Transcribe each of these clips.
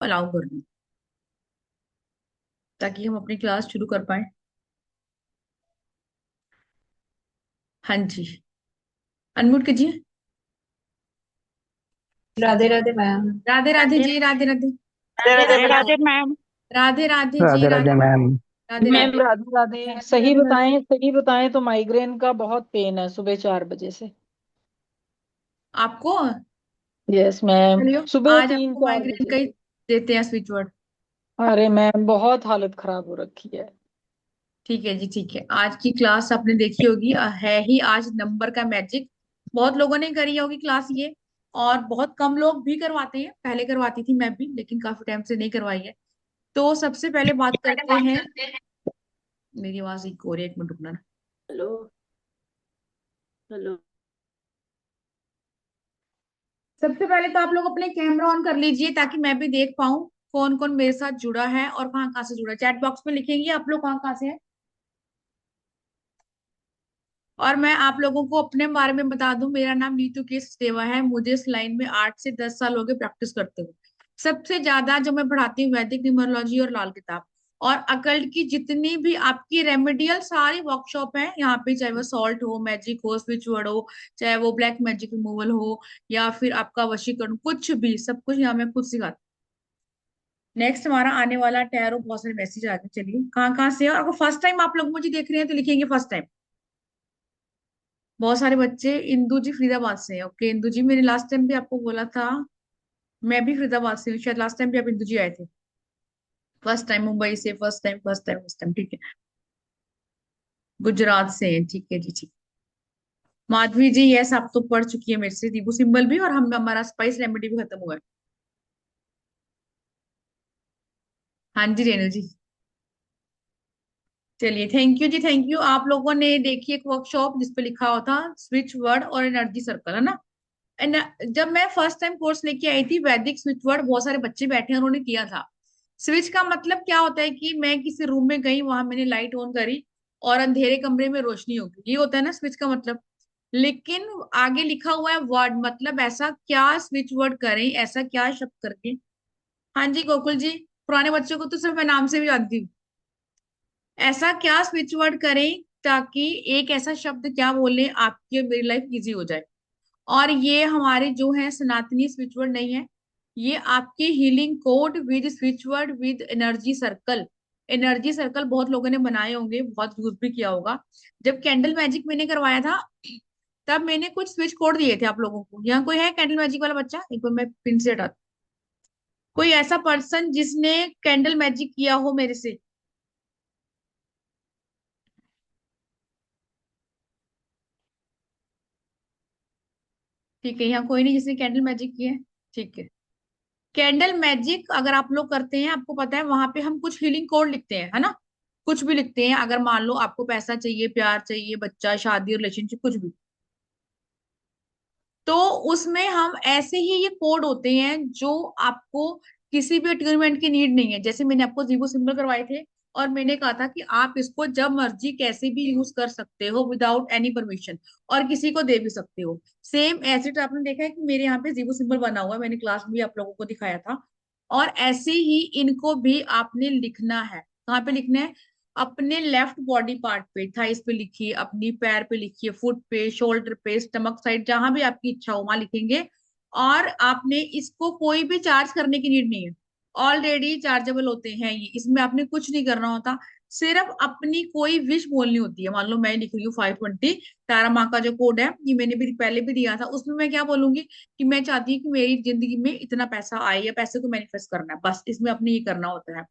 Allow कर दूं ताकि हम अपनी क्लास शुरू कर पाए। हाँ जी, अनम्यूट कीजिए। Radhe Radhe ma'am. Radhe Radhe ji, Radhe Radhe. Radhe Radhe ma'am. Radhe Radhe ji, Radhe Radhe Radhe ma'am. Radhe ma'am Radhe. Radhe Radhe, सही बताएं सही बताएं तो माइग्रेन का बहुत पेन है सुबह 4 बजे से। आपको यस मैम। चलियो, सुबह आज तीन आपको चार माइग्रेन बजे का ही से। देते हैं स्विच वर्ड। अरे मैम बहुत हालत खराब हो रखी है। ठीक है जी, ठीक है। आज की क्लास आपने देखी होगी, है ही आज नंबर का मैजिक। बहुत लोगों ने करी होगी क्लास ये, और बहुत कम लोग भी करवाते हैं। पहले करवाती थी मैं भी, लेकिन काफी टाइम से नहीं करवाई है। तो सबसे पहले बात करते हैं। मेरी आवाज एक हो रही है, एक मिनट रुकना ना। हेलो। हेलो। सबसे पहले तो आप लोग अपने कैमरा ऑन कर लीजिए ताकि मैं भी देख पाऊं कौन कौन मेरे साथ जुड़ा है और कहाँ कहाँ से जुड़ा है। चैट बॉक्स में लिखेंगे आप लोग कहाँ कहाँ से हैं। और मैं आप लोगों को अपने बारे में बता दूं, मेरा नाम नीतू के सेवा है। मुझे इस लाइन में 8 से 10 साल हो गए प्रैक्टिस करते हुए। सबसे ज्यादा जो मैं पढ़ाती हूँ वैदिक न्यूमरोलॉजी और लाल किताब और अकल्ट की जितनी भी आपकी रेमेडियल सारी वर्कशॉप है यहाँ पे, चाहे वो सॉल्ट हो, मैजिक हो, स्विच वर्ड हो, चाहे वो ब्लैक मैजिक रिमूवल हो, या फिर आपका वशीकरण, कुछ भी, सब कुछ यहाँ मैं खुद सिखाती हूँ। नेक्स्ट हमारा आने वाला टैरो, बहुत सारे मैसेज आ गए। चलिए, कहाँ कहाँ से है, और अगर फर्स्ट टाइम आप लोग मुझे देख रहे हैं तो लिखेंगे फर्स्ट टाइम। बहुत सारे बच्चे, इंदू जी फरीदाबाद से हैं। ओके इंदू जी, मैंने लास्ट टाइम भी आपको बोला था। मैं भी फरीदाबाद से हूँ, शायद लास्ट टाइम भी आप इंदू जी आए थे। फर्स्ट टाइम मुंबई से, first time, first time, first time, ठीक है। गुजरात से हैं, ठीक है जी, ठीक। माधवी जी, यस, आप तो पढ़ चुकी है मेरे से दीबू सिंबल भी, और हम हमारा स्पाइस रेमेडी भी खत्म हुआ है। हाँ जी रेनू जी। चलिए, थैंक यू जी, थैंक यू। आप लोगों ने देखी एक वर्कशॉप जिसपे लिखा हुआ था स्विच वर्ड और एनर्जी सर्कल, है ना। एंड जब मैं फर्स्ट टाइम कोर्स लेके आई थी वैदिक स्विच वर्ड, बहुत सारे बच्चे बैठे हैं, उन्होंने किया था। स्विच का मतलब क्या होता है कि मैं किसी रूम में गई, वहां मैंने लाइट ऑन करी और अंधेरे कमरे में रोशनी होगी, ये होता है ना स्विच का मतलब। लेकिन आगे लिखा हुआ है वर्ड, मतलब ऐसा क्या स्विच वर्ड करें, ऐसा क्या शब्द करके। हाँ जी गोकुल जी, पुराने बच्चों को तो सिर्फ मैं नाम से भी जानती हूँ। ऐसा क्या स्विच वर्ड करें ताकि एक ऐसा शब्द क्या बोले आपकी और मेरी लाइफ इजी हो जाए। और ये हमारे जो है सनातनी स्विचवर्ड नहीं है, ये आपके healing code with switch word with energy circle. Energy circle बहुत लोगों ने बनाए होंगे, बहुत यूज भी किया होगा। जब कैंडल मैजिक मैंने करवाया था तब मैंने कुछ स्विच कोड दिए थे आप लोगों को। यहाँ कोई है कैंडल मैजिक वाला बच्चा, एक बार मैं पिन से हटा। कोई ऐसा पर्सन जिसने कैंडल मैजिक किया हो मेरे से। ठीक है, यहाँ कोई नहीं जिसने कैंडल मैजिक किया है। ठीक है। कैंडल मैजिक अगर आप लोग करते हैं, आपको पता है वहां पे हम कुछ हीलिंग कोड लिखते हैं, है ना। कुछ भी लिखते हैं, अगर मान लो आपको पैसा चाहिए, प्यार चाहिए, बच्चा, शादी, रिलेशनशिप, कुछ भी, तो उसमें हम ऐसे ही ये कोड होते हैं जो आपको किसी भी अट्यूनमेंट की नीड नहीं है। जैसे मैंने आपको जीवो सिंबल करवाए थे और मैंने कहा था कि आप इसको जब मर्जी कैसे भी यूज कर सकते हो विदाउट एनी परमिशन, और किसी को दे भी सकते हो। सेम एसिड आपने देखा है कि मेरे यहाँ पे जीवो सिंबल बना हुआ है, मैंने क्लास में भी आप लोगों को दिखाया था। और ऐसे ही इनको भी आपने लिखना है। कहाँ पे लिखना है? अपने लेफ्ट बॉडी पार्ट पे, थाइस पे लिखिए, अपनी पैर पे लिखिए, फुट पे, शोल्डर पे, स्टमक साइड, जहां भी आपकी इच्छा हो वहां लिखेंगे। और आपने इसको कोई भी चार्ज करने की नीड नहीं है, ऑलरेडी चार्जेबल होते हैं ये, इसमें आपने कुछ नहीं करना होता। सिर्फ अपनी कोई विश बोलनी होती है। मान लो मैं लिख रही हूँ 520, तारा माँ का जो कोड है ये मैंने भी पहले भी दिया था, उसमें मैं क्या बोलूंगी कि मैं चाहती हूँ कि मेरी जिंदगी में इतना पैसा आए, या पैसे को मैनिफेस्ट करना है, बस इसमें अपने ये करना होता है।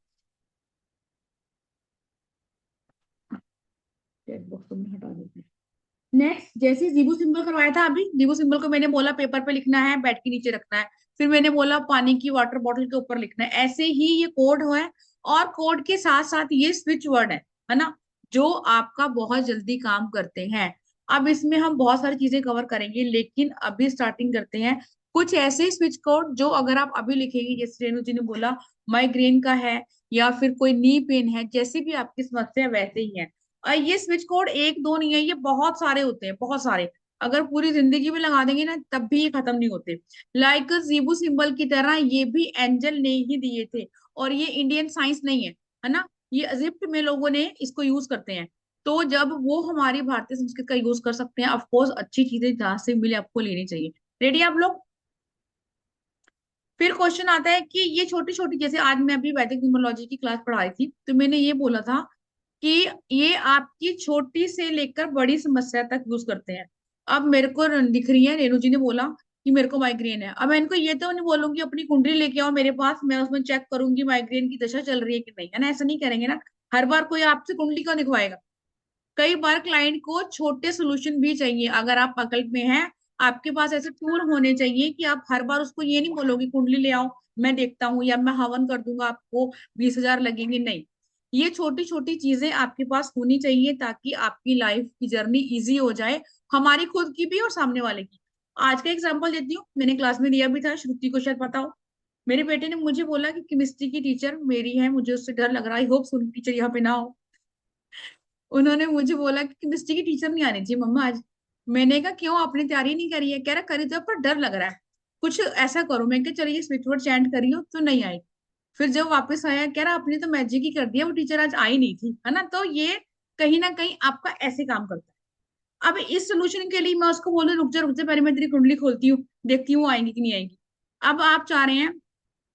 चेक बॉक्स को मैं हटा देती हूँ। नेक्स्ट, जैसे जीबू सिंबल करवाया था अभी, जीबू सिंबल को मैंने बोला पेपर पे लिखना है, बेड के नीचे रखना है। फिर मैंने बोला पानी की वाटर बॉटल के ऊपर लिखना है। ऐसे ही ये कोड है, और कोड के साथ साथ ये स्विच वर्ड है ना, जो आपका बहुत जल्दी काम करते हैं। अब इसमें हम बहुत सारी चीजें कवर करेंगे, लेकिन अभी स्टार्टिंग करते हैं। कुछ ऐसे स्विच कोड जो अगर आप अभी लिखेंगे, जैसे रेणु जी ने बोला माइग्रेन का है, या फिर कोई नी पेन है, जैसी भी आपकी समस्या वैसे ही है। और ये स्विच कोड एक दो नहीं है, ये बहुत सारे होते हैं, बहुत सारे। अगर पूरी जिंदगी भी लगा देंगे ना तब भी ये खत्म नहीं होते। लाइक जीबू सिंबल की तरह ये भी एंजल ने ही दिए थे। और ये इंडियन साइंस नहीं है ना, ये इजिप्ट में लोगों ने इसको यूज करते हैं। तो जब वो हमारी भारतीय संस्कृति का यूज कर सकते हैं, ऑफकोर्स अच्छी चीजें जहां से मिले आपको लेनी चाहिए। रेडी आप लोग? फिर क्वेश्चन आता है कि ये छोटी छोटी, जैसे आज मैं अभी वैदिक न्यूमरोलॉजी की क्लास पढ़ाई थी तो मैंने ये बोला था कि ये आपकी छोटी से लेकर बड़ी समस्या तक यूज करते हैं। अब मेरे को दिख रही है, रेणु जी ने बोला कि मेरे को माइग्रेन है, अब मैं इनको ये तो नहीं बोलूंगी अपनी कुंडली लेके आओ मेरे पास, मैं उसमें चेक करूंगी माइग्रेन की दशा चल रही है कि नहीं, है ना, ऐसा नहीं करेंगे ना। हर बार कोई आपसे कुंडली क्यों दिखवाएगा? कई बार क्लाइंट को छोटे सोल्यूशन भी चाहिए। अगर आप प्रकल्प में हैं, आपके पास ऐसे टूल होने चाहिए कि आप हर बार उसको ये नहीं बोलोगे कुंडली ले आओ मैं देखता हूँ या मैं हवन कर दूंगा आपको 20,000 लगेंगे, नहीं। ये छोटी छोटी चीजें आपके पास होनी चाहिए ताकि आपकी लाइफ की जर्नी इजी हो जाए, हमारी खुद की भी और सामने वाले की। आज का एग्जाम्पल देती हूँ, मैंने क्लास में दिया भी था, श्रुति को शायद पता हो। मेरे बेटे ने मुझे बोला कि केमिस्ट्री की टीचर मेरी है, मुझे उससे डर लग रहा है, आई होप सुन टीचर यहाँ पे ना हो। उन्होंने मुझे बोला कि केमिस्ट्री की टीचर नहीं आनी चाहिए मम्मा आज। मैंने कहा क्यों, आपने तैयारी नहीं करी है? कह रहा करी तो, पर डर लग रहा है, कुछ ऐसा करो। मैं कहा चलिए स्विच वर्ड चैंट करी हो तो नहीं आई। फिर जब वापस आया कह रहा आपने तो मैजिक ही कर दिया, वो टीचर आज आई नहीं थी, है ना। तो ये कहीं ना कहीं आपका ऐसे काम करता है। अब इस सोल्यूशन के लिए मैं उसको बोलूं रुक जा पहले मैं तेरी कुंडली खोलती हूँ, देखती हूँ आएंगी कि नहीं आएंगी। अब आप चाह रहे हैं,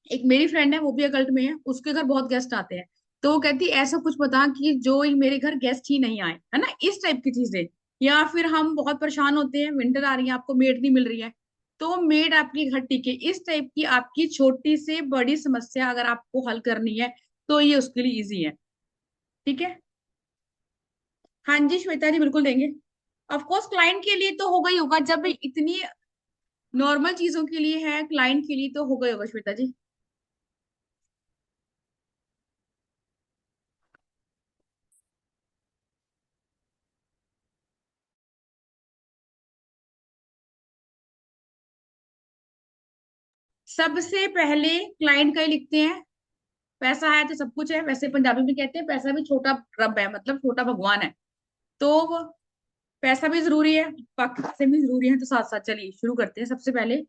एक मेरी फ्रेंड है वो भी अकल्ट में है, उसके घर बहुत गेस्ट आते हैं, तो वो कहती है ऐसा कुछ बता कि जो ही मेरे घर गेस्ट ही नहीं आए, है ना, इस टाइप की चीजें। या फिर हम बहुत परेशान होते हैं, विंटर आ रही है, आपको मेड नहीं मिल रही है, तो मेड आपकी घर टिके, इस टाइप की आपकी छोटी से बड़ी समस्या अगर आपको हल करनी है तो ये उसके लिए इजी है। ठीक है। हाँ जी श्वेता जी बिल्कुल देंगे। ऑफ कोर्स क्लाइंट के लिए तो होगा ही होगा, जब इतनी नॉर्मल चीजों के लिए है, क्लाइंट के लिए तो होगा ही होगा श्वेता जी। सबसे पहले क्लाइंट का ही लिखते हैं। पैसा है तो सब कुछ है, वैसे पंजाबी में कहते हैं पैसा भी छोटा रब है, मतलब छोटा भगवान है। तो पैसा भी जरूरी है, बाकी पैसे भी जरूरी है, तो साथ साथ चलिए शुरू करते हैं सबसे पहले।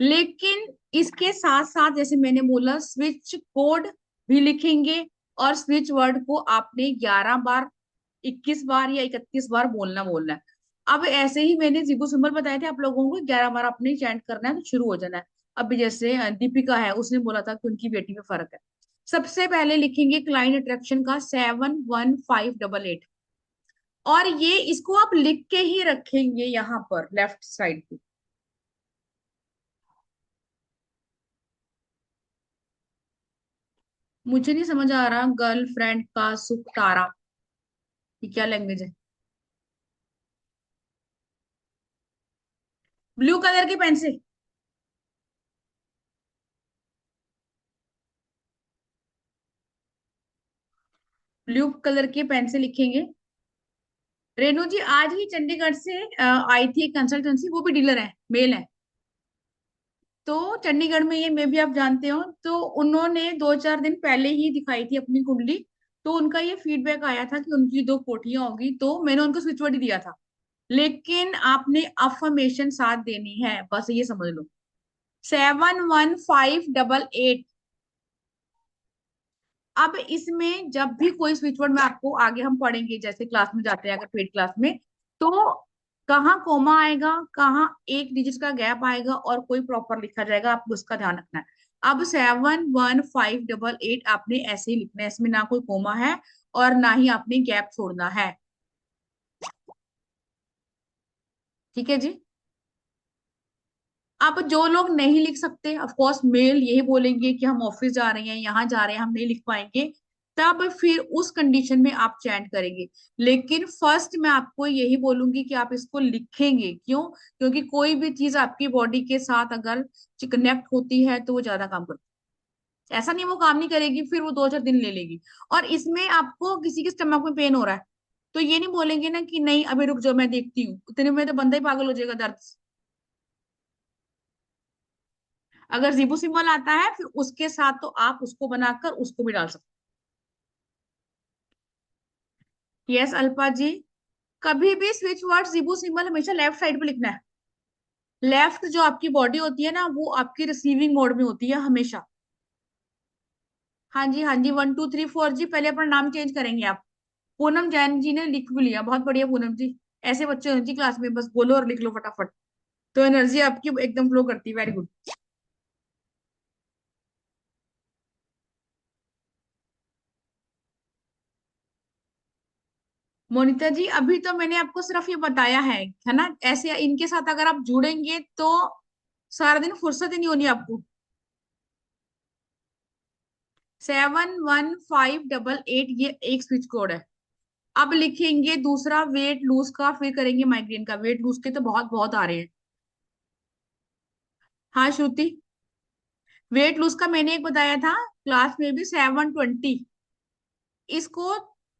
लेकिन इसके साथ साथ जैसे मैंने बोला स्विच कोड भी लिखेंगे, और स्विच वर्ड को आपने 11 बार, 21 बार या 31 बार बोलना है। अब ऐसे ही मैंने जीबू सिंबल बताए थे आप लोगों को, 11 बार आपने चैंट करना है तो शुरू हो जाना है। अभी जैसे दीपिका है, उसने बोला था कि उनकी बेटी में फर्क है। सबसे पहले लिखेंगे क्लाइंट अट्रैक्शन का 71588, और ये इसको आप लिख के ही रखेंगे यहाँ पर लेफ्ट साइड पे। मुझे नहीं समझ आ रहा, गर्लफ्रेंड का सुख तारा, ये क्या लैंग्वेज है? ब्लू कलर के पेन से, ब्लू कलर के पेन से लिखेंगे। रेणु जी आज ही चंडीगढ़ से आई थी एक कंसल्टेंसी, वो भी डीलर है, मेल है। तो चंडीगढ़ में ये मे भी आप जानते हो, तो उन्होंने 2-4 दिन पहले ही दिखाई थी अपनी कुंडली। तो उनका ये फीडबैक आया था कि उनकी 2 कोठियां होगी, तो मैंने उनको स्विच वर्ड ही दिया था। लेकिन आपने अफर्मेशन साथ देनी है, बस ये समझ लो। 71588। अब इसमें जब भी कोई स्विच वर्ड में आपको आगे हम पढ़ेंगे, जैसे क्लास में जाते हैं अगर पेड क्लास में, तो कहाँ कोमा आएगा, कहाँ एक डिजिट का गैप आएगा और कोई प्रॉपर लिखा जाएगा, आपको उसका ध्यान रखना है। अब 71588 आपने ऐसे ही लिखना है, इसमें ना कोई कोमा है और ना ही आपने गैप छोड़ना है। ठीक है जी। अब जो लोग नहीं लिख सकते, ऑफ कोर्स मेल यही बोलेंगे कि हम ऑफिस जा रहे हैं, यहाँ जा रहे हैं, हम नहीं लिख पाएंगे, तब फिर उस कंडीशन में आप चैंट करेंगे। लेकिन फर्स्ट मैं आपको यही बोलूंगी कि आप इसको लिखेंगे, क्यों? क्योंकि कोई भी चीज आपकी बॉडी के साथ अगर कनेक्ट होती है तो वो ज्यादा काम करती है। ऐसा नहीं वो काम नहीं करेगी, फिर वो 2-4 दिन ले लेगी। और इसमें आपको किसी के स्टमक में पेन हो रहा है, तो ये नहीं बोलेंगे ना कि नहीं अभी रुक जाओ मैं देखती हूँ, इतने में तो बंदा ही पागल हो जाएगा दर्द से। अगर जीबू सिंबल आता है फिर उसके साथ तो आप उसको बनाकर उसको भी डाल सकते हैं। यस अल्पा जी। कभी भी स्विच वर्ड जिबू सिंबल हमेशा लेफ्ट साइड पे लिखना है। लेफ्ट जो आपकी बॉडी होती है ना, वो आपकी रिसीविंग मोड में होती है हमेशा। हाँ जी हाँ जी, 1 2 3 4 जी, पहले अपना नाम चेंज करेंगे आप। पूनम जैन जी ने लिख भी लिया, बहुत बढ़िया पूनम जी। ऐसे बच्चे होने चाहिए क्लास में, बस बोलो और लिख लो फटाफट, तो एनर्जी आपकी एकदम फ्लो करती है। Very good. मोनिता जी, अभी तो मैंने आपको सिर्फ ये बताया है ना, ऐसे इनके साथ अगर आप जुड़ेंगे तो सारा दिन फुर्सत ही नहीं होनी आपको। 71588 ये एक स्विच कोड है। अब लिखेंगे दूसरा वेट लूज का, फिर करेंगे माइग्रेन का। वेट लूज के तो बहुत बहुत आ रहे हैं। हाँ श्रुति, वेट लूज का मैंने एक बताया था क्लास में भी, 720 इसको।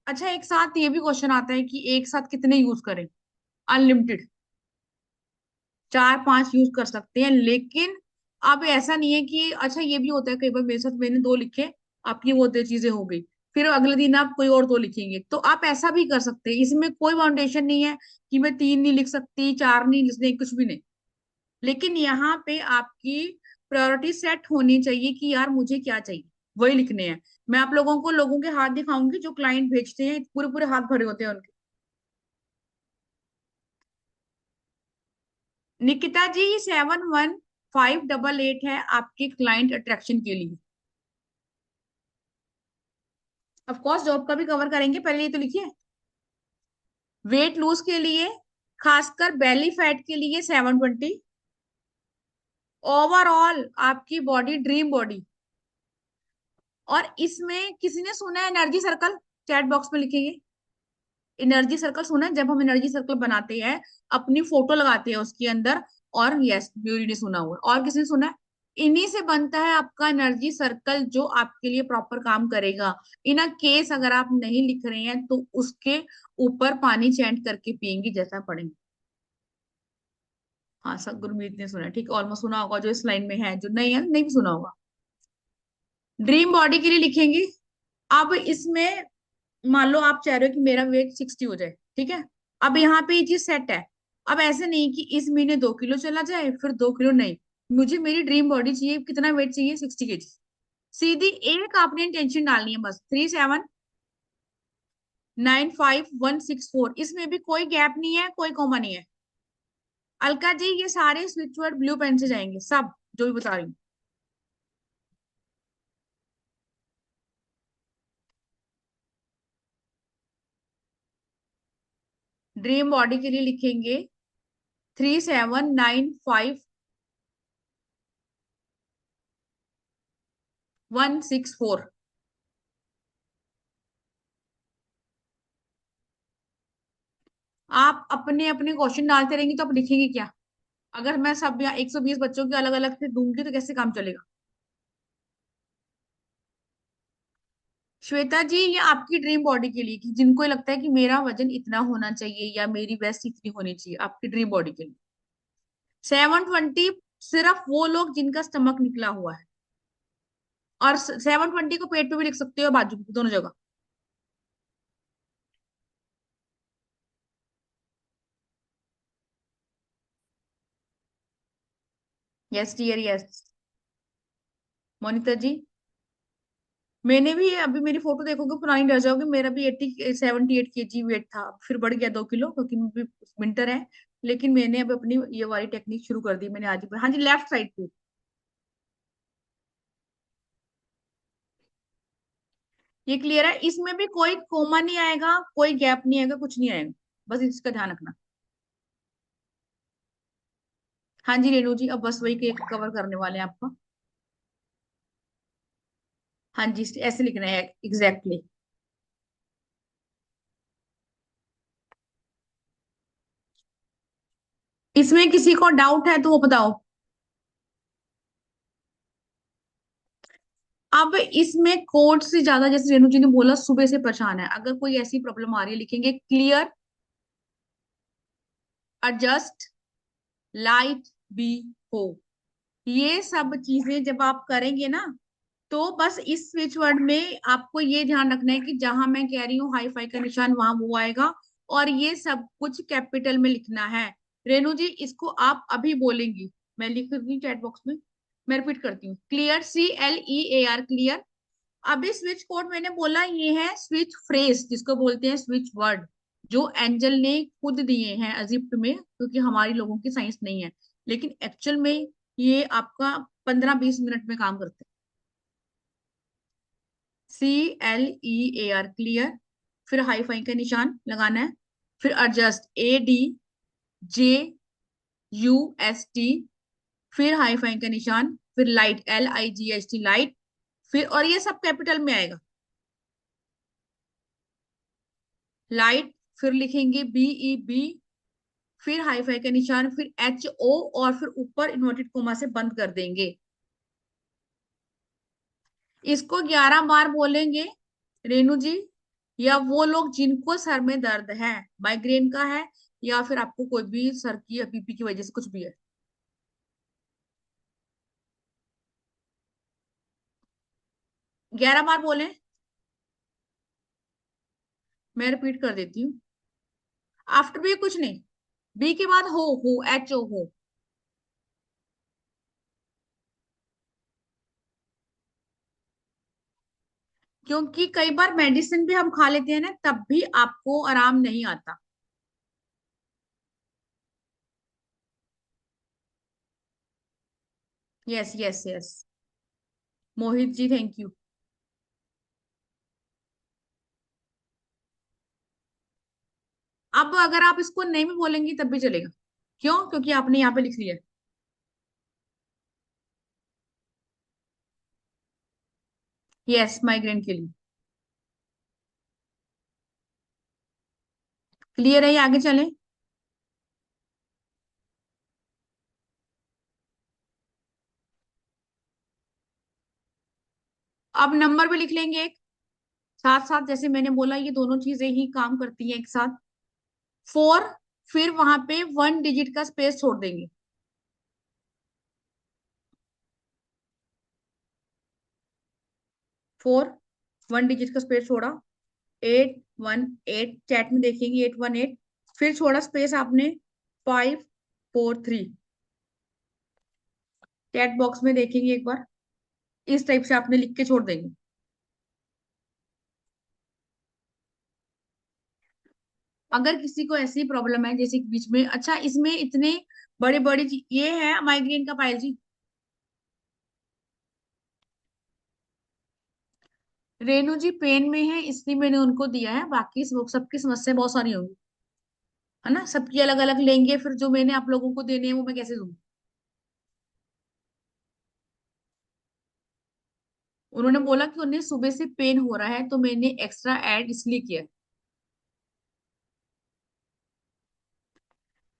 अच्छा, एक साथ ये भी क्वेश्चन आता है कि एक साथ कितने यूज करें। अनलिमिटेड, 4 5 यूज कर सकते हैं, लेकिन अब ऐसा नहीं है कि, अच्छा ये भी होता है कई बार मेरे साथ, मैंने 2 लिखे, आपकी वो 2 चीजें हो गई, फिर अगले दिन आप कोई और 2 लिखेंगे, तो आप ऐसा भी कर सकते हैं। इसमें कोई फाउंडेशन नहीं है कि मैं 3 नहीं लिख सकती, 4 नहीं लिख सकती, कुछ भी नहीं। लेकिन यहाँ पे आपकी प्रायोरिटी सेट होनी चाहिए कि यार मुझे क्या चाहिए, वही लिखने हैं। मैं आप लोगों को लोगों के हाथ दिखाऊंगी जो क्लाइंट भेजते हैं, पूरे पूरे हाथ भरे होते हैं उनके। निकिता जी, 71588 है आपके क्लाइंट अट्रैक्शन के लिए। ऑफ कोर्स जॉब का भी कवर करेंगे, पहले ये तो लिखिए। वेट लूज के लिए, खासकर बेली फैट के लिए 720। ओवरऑल आपकी बॉडी ड्रीम बॉडी। और इसमें किसी ने सुना है एनर्जी सर्कल? चैट बॉक्स में लिखेंगे। एनर्जी सर्कल सुना है? जब हम एनर्जी सर्कल बनाते हैं, अपनी फोटो लगाते हैं उसके अंदर। और यस, ब्यूरी ने सुना हुआ है। और किसी ने सुना है? इन्हीं से बनता है आपका एनर्जी सर्कल, जो आपके लिए प्रॉपर काम करेगा। इन केस अगर आप नहीं लिख रहे हैं तो उसके ऊपर पानी चैंट करके पियेंगे, जैसा पढ़ेंगे। हाँ, सब गुरमीत ने सुना है, ठीक, ऑलमोस्ट सुना होगा। जो इस लाइन में है, जो नहीं है नहीं भी सुना होगा। ड्रीम बॉडी के लिए लिखेंगे। अब इसमें मान लो आप चाह रहे हो कि मेरा वेट 60 हो जाए, ठीक है। अब यहाँ पे ये चीज सेट है। अब ऐसे नहीं कि इस महीने 2 किलो चला जाए, फिर 2 किलो नहीं। मुझे मेरी ड्रीम बॉडी चाहिए, कितना वेट चाहिए? 60 kg। सीधी एक आपने टेंशन डालनी है बस, 37955164। इसमें भी कोई गैप नहीं है, कोई कॉमा नहीं है। अलका जी, ये सारे स्विच वर्ड ब्लू पेन से जाएंगे सब, जो भी बता रही हूँ। ड्रीम बॉडी के लिए लिखेंगे 37955164। आप अपने अपने क्वेश्चन डालते रहेंगे तो आप लिखेंगे क्या? अगर मैं सब यहाँ 120 बच्चों के अलग अलग से दूंगी तो कैसे काम चलेगा? श्वेता जी, ये आपकी ड्रीम बॉडी के लिए, कि जिनको ये लगता है कि मेरा वजन इतना होना चाहिए या मेरी वेस्ट इतनी होनी चाहिए, आपकी ड्रीम बॉडी के लिए। 720 सिर्फ वो लोग जिनका स्टमक निकला हुआ है। और 720 को पेट पे भी लिख सकते हो, बाजू पे, दोनों जगह। Yes dear, yes. Monita ji, मैंने भी, अभी मेरी फोटो देखोगे पुरानी रह जाओगे, मेरा भी 78 केजी वेट था, फिर बढ़ गया 2 किलो, क्योंकि विंटर है। लेकिन मैंने अब अपनी ये वाली टेक्निक शुरू कर दी मैंने आज ही। हाँ जी, लेफ्ट साइड पे। ये क्लियर है? इसमें भी कोई कोमा नहीं आएगा, कोई गैप नहीं आएगा, कुछ नहीं आएगा। बस इसका ध्यान रखना। हाँ जी रेणु जी, अब बस वही कवर करने वाले हैं आपका। हाँ जी, ऐसे लिखना है एग्जैक्टली। इसमें किसी को डाउट है तो वो बताओ। अब इसमें कोड से ज्यादा, जैसे रेणु जी ने बोला सुबह से परेशान है, अगर कोई ऐसी प्रॉब्लम आ रही है, लिखेंगे क्लियर, एडजस्ट, लाइट, बी, हो। ये सब चीजें जब आप करेंगे ना, तो बस इस स्विच वर्ड में आपको ये ध्यान रखना है कि जहां मैं कह रही हूँ हाई फाई का निशान, वहां वो आएगा। और ये सब कुछ कैपिटल में लिखना है। रेनू जी, इसको आप अभी बोलेंगी। मैं लिख रही हूँ चैट बॉक्स में। मैं रिपीट करती हूँ, क्लियर, CLEAR, क्लियर। अभी स्विच कोड मैंने बोला, ये है स्विच फ्रेज जिसको बोलते हैं स्विच वर्ड, जो एंजल ने खुद दिए हैं इजिप्ट में, क्योंकि हमारी लोगों की साइंस नहीं है। लेकिन एक्चुअल में ये आपका 15-20 मिनट में काम करते हैं। CLEAR, clear. फिर हाईफाई का निशान लगाना है। फिर एडजस्ट, ADJUST। फिर हाईफाई का निशान, फिर लाइट, LIGHT, लाइट। फिर और ये सब कैपिटल में आएगा, लाइट। फिर लिखेंगे BEB। फिर हाईफाई का निशान, फिर HO, और फिर ऊपर इन्वर्टेड कोमा से बंद कर देंगे। इसको 11 बार बोलेंगे रेनू जी, या वो लोग जिनको सर में दर्द है, माइग्रेन का है, या फिर आपको कोई भी सर की या बीपी की वजह से कुछ भी है। 11 बार बोले। मैं रिपीट कर देती हूँ। आफ्टर बी कुछ नहीं, बी के बाद हो, HO, हो। क्योंकि कई बार मेडिसिन भी हम खा लेते हैं ना, तब भी आपको आराम नहीं आता। Yes, yes, yes. Mohit ji, thank you. अब अगर आप इसको नहीं भी बोलेंगी तब भी चलेगा। क्यों? क्योंकि आपने यहाँ पे लिख लिया। यस, माइग्रेन के लिए। क्लियर है? ये आगे चले। अब नंबर भी लिख लेंगे एक साथ साथ, जैसे मैंने बोला ये दोनों चीजें ही काम करती हैं एक साथ। 4। फिर वहां पे 1 डिजिट का स्पेस छोड़ देंगे। 4, 1 डिजिट का स्पेस छोड़ा। 818, चैट में देखेंगे 818। फिर छोड़ा स्पेस आपने, 543। चैट बॉक्स में देखेंगे एक बार, इस टाइप से आपने लिख के छोड़ देंगे। अगर किसी को ऐसी प्रॉब्लम है जैसे कि बीच में, अच्छा इसमें इतने बड़े बड़े ये है माइग्रेन का, पायल जी। रेणु जी पेन में है इसलिए मैंने उनको दिया है, बाकी सबकी समस्या बहुत सारी होंगी, है ना, सबकी अलग अलग लेंगे, फिर जो मैंने आप लोगों को देने हैं वो मैं कैसे दूंगी। उन्होंने बोला कि उन्हें सुबह से पेन हो रहा है, तो मैंने एक्स्ट्रा ऐड इसलिए किया।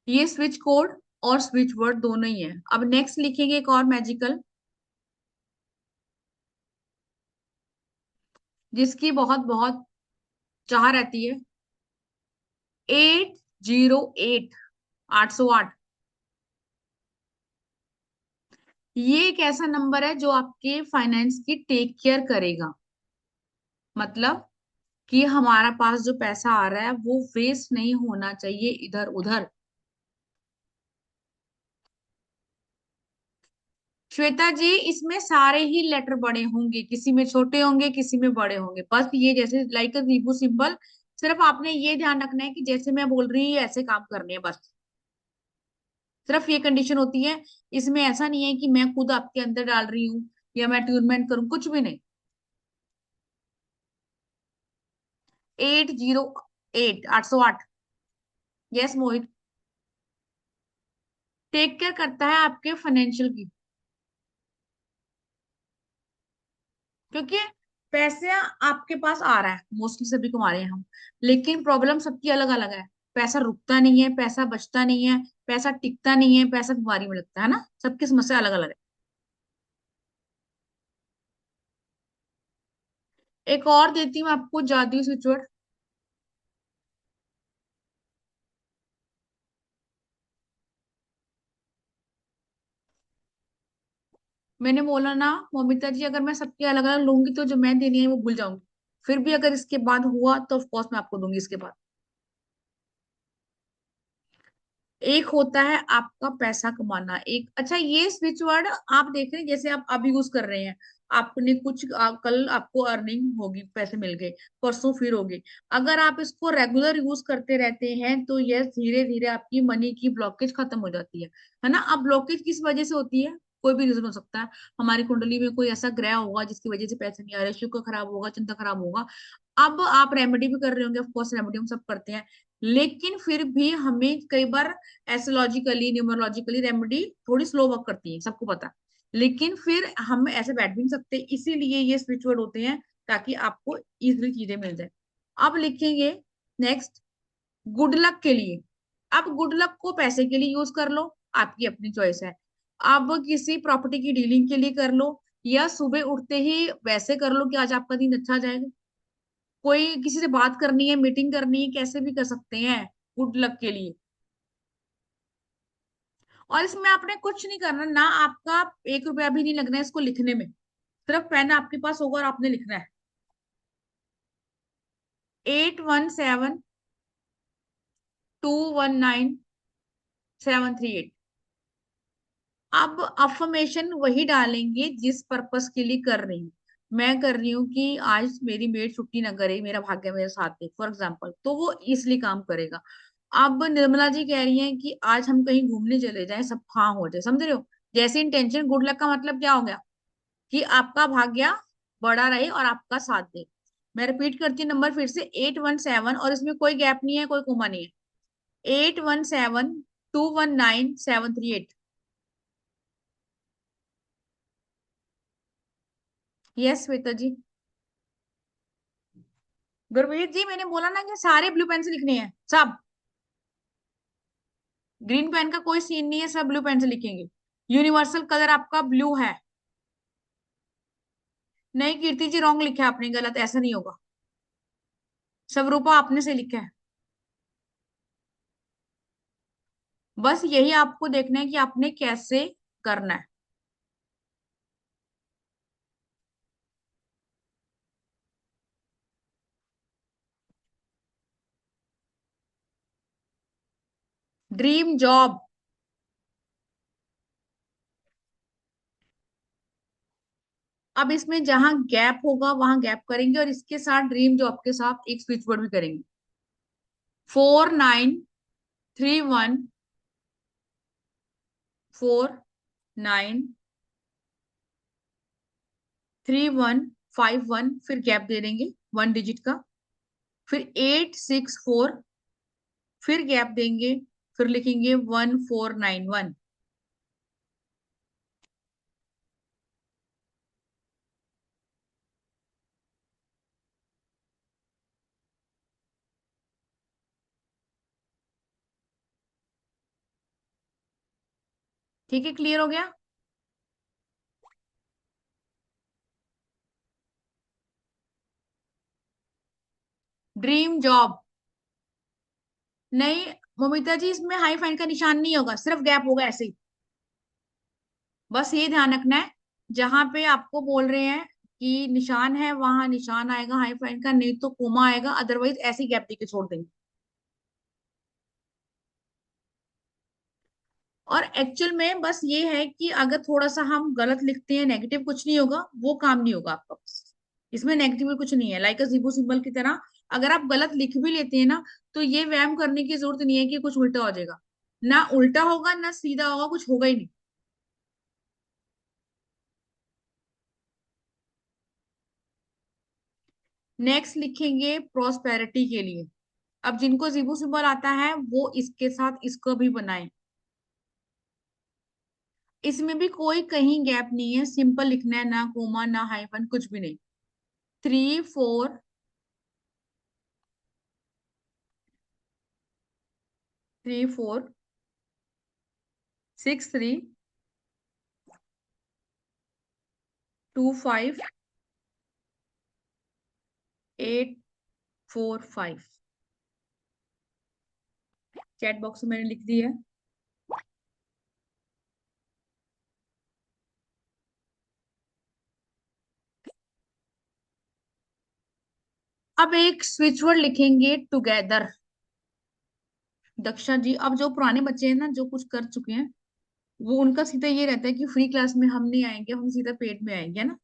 ये स्विच कोड और स्विच वर्ड दोनों ही है। अब नेक्स्ट लिखेंगे एक और मैजिकल, जिसकी बहुत बहुत चाह रहती है। 808, 808। ये एक ऐसा नंबर है जो आपके फाइनेंस की टेक केयर करेगा। मतलब कि हमारा पास जो पैसा आ रहा है वो वेस्ट नहीं होना चाहिए इधर उधर। श्वेता जी, इसमें सारे ही लेटर बड़े होंगे, किसी में छोटे होंगे, किसी में बड़े होंगे, बस ये जैसे लाइक अ रीबू सिंबल। सिर्फ आपने ये ध्यान रखना है कि जैसे मैं बोल रही हूँ ये ऐसे काम करने हैं बस। सिर्फ ये कंडीशन होती है। इसमें ऐसा नहीं है कि मैं खुद आपके अंदर डाल रही हूँ या मैं ट्यूनमेंट करूँ, कुछ भी नहीं। 808, 808। यस मोहित। टेक केयर करता है आपके फाइनेंशियल की, क्योंकि पैसे आपके पास आ रहा है, मोस्टली सभी कमा रहे हैं हम, लेकिन प्रॉब्लम सबकी अलग अलग है। पैसा रुकता नहीं है, पैसा बचता नहीं है, पैसा टिकता नहीं है, पैसा बीमारी में लगता है ना, सबकी समस्या अलग अलग है। एक और देती हूँ आपको जादुई स्विच वर्ड। मैंने बोला ना मोमिता जी, अगर मैं सबके अलग अलग लूंगी तो जो मैं देनी है वो भूल जाऊंगी। फिर भी अगर इसके बाद हुआ तो ऑफकोर्स मैं आपको दूंगी इसके बाद। एक होता है आपका पैसा कमाना, एक अच्छा ये स्विच वर्ड आप देख रहे हैं, जैसे आप अब यूज कर रहे हैं, आपने कुछ कल आपको अर्निंग होगी, पैसे मिल गए, परसों फिर होगी। अगर आप इसको रेगुलर यूज करते रहते हैं तो यह धीरे धीरे आपकी मनी की ब्लॉकेज खत्म हो जाती है ना। अब ब्लॉकेज किस वजह से होती है? कोई भी रीजन हो सकता है, हमारी कुंडली में कोई ऐसा ग्रह होगा जिसकी वजह से पैसे नहीं आ रहे, शुक्र खराब होगा, चंद्र खराब होगा। अब आप रेमेडी भी कर रहे होंगे, ऑफकोर्स रेमेडी हम सब करते हैं, लेकिन फिर भी हमें कई बार एस्ट्रोलॉजिकली न्यूमरोलॉजिकली रेमेडी थोड़ी स्लो वर्क करती है, सबको पता है। लेकिन फिर हम ऐसे बैठ भी नहीं सकते, इसीलिए ये स्विच वर्ड होते हैं, ताकि आपको इजीली चीजें मिल जाए। अब लिखेंगे नेक्स्ट, गुड लक के लिए। अब गुड लक को पैसे के लिए यूज कर लो, आपकी अपनी चॉइस है। अब किसी प्रॉपर्टी की डीलिंग के लिए कर लो, या सुबह उठते ही वैसे कर लो कि आज आपका दिन अच्छा जाएगा। कोई किसी से बात करनी है, मीटिंग करनी है, कैसे भी कर सकते हैं गुड लक के लिए। और इसमें आपने कुछ नहीं करना ना, आपका 1 रुपया भी नहीं लगना है इसको लिखने में, सिर्फ पेन आपके पास होगा और आपने लिखना है। 817219 738। अब अफर्मेशन वही डालेंगे जिस पर्पस के लिए कर रही हूँ। मैं कर रही हूँ कि आज मेरी मेड छुट्टी ना करे, मेरा भाग्य मेरे साथ दे, फॉर एग्जाम्पल, तो वो इसलिए काम करेगा। अब निर्मला जी कह रही हैं कि आज हम कहीं घूमने चले जाएं, सब हाँ हो जाए, समझ रहे हो? जैसे इंटेंशन गुड लक का मतलब क्या हो गया, कि आपका भाग्य बड़ा रहे और आपका साथ दे। मैं रिपीट करती हूँ नंबर फिर से, 817, और इसमें कोई गैप नहीं है, कोई कोमा नहीं है। 817219 738। यस श्वेता जी। गुरमीत जी, मैंने बोला ना कि सारे ब्लू पेन से लिखने हैं, सब। ग्रीन पेन का कोई सीन नहीं है, सब ब्लू पेन से लिखेंगे। यूनिवर्सल कलर आपका ब्लू है। नहीं कीर्ति जी, रॉन्ग लिखा है आपने, गलत, ऐसा नहीं होगा। स्वरूपा आपने से लिखा है। बस यही आपको देखना है कि आपने कैसे करना है। Dream job. अब इसमें जहां गैप होगा वहां गैप करेंगे, और इसके साथ ड्रीम जॉब के साथ एक स्विच वर्ड भी करेंगे। 4931413151, फिर गैप दे देंगे 1 डिजिट का। फिर 864, फिर गैप देंगे, फिर लिखेंगे 1491। ठीक है, क्लियर हो गया? Dream job. नहीं मोमिता जी, इसमें हाई फाइन का निशान नहीं होगा, सिर्फ गैप होगा ऐसे ही। बस ये ध्यान रखना है, जहां पे आपको बोल रहे हैं कि निशान है वहां निशान आएगा हाई फाइन का, नहीं तो कोमा आएगा, अदरवाइज ऐसे ही गैप देके छोड़ देंगे। और एक्चुअल में बस ये है कि अगर थोड़ा सा हम गलत लिखते हैं, नेगेटिव कुछ नहीं होगा, वो काम नहीं होगा आपका बस। इसमें नेगेटिव कुछ नहीं है, लाइक अ जीबो सिंबल की तरह। अगर आप गलत लिख भी लेते हैं ना, तो ये वहम करने की जरूरत नहीं है कि कुछ उल्टा हो जाएगा। ना उल्टा होगा ना सीधा होगा, कुछ होगा ही नहीं। नेक्स्ट लिखेंगे प्रोस्पेरिटी के लिए। अब जिनको जीबो सिंबल आता है वो इसके साथ इसको भी बनाएं। इसमें भी कोई कहीं गैप नहीं है, सिंपल लिखना है, ना कोमा ना हाइफन, कुछ भी नहीं। 34 63 25 845। चैट बॉक्स में मैंने लिख दी है। अब एक स्विच वर्ड लिखेंगे टुगेदर। दक्षा जी, अब जो पुराने बच्चे हैं ना, जो कुछ कर चुके हैं, वो उनका सीधा ये रहता है कि फ्री क्लास में हम नहीं आएंगे, हम सीधा पेड में आएंगे, है ना।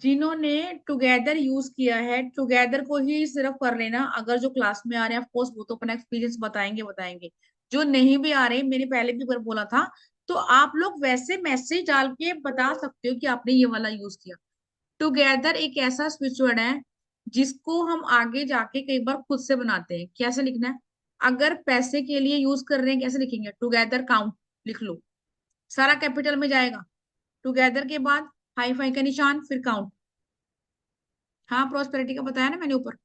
जिन्होंने टुगेदर यूज किया है, टुगेदर को ही सिर्फ कर लेना। अगर जो क्लास में आ रहे हैं, ऑफ कोर्स वो तो अपना एक्सपीरियंस बताएंगे बताएंगे। जो नहीं भी आ रहे, मैंने पहले भी बार बोला था, तो आप लोग वैसे मैसेज डाल के बता सकते हो कि आपने ये वाला यूज किया। टुगेदर एक ऐसा स्विच वर्ड है जिसको हम आगे जाके कई बार खुद से बनाते हैं। कैसे लिखना है? अगर पैसे के लिए यूज कर रहे हैं, कैसे लिखेंगे? टुगेदर काउंट लिख लो, सारा कैपिटल में जाएगा। टुगेदर के बाद हाई फाई का निशान, फिर काउंट। हाँ, प्रोस्पेरिटी का बताया ना मैंने ऊपर।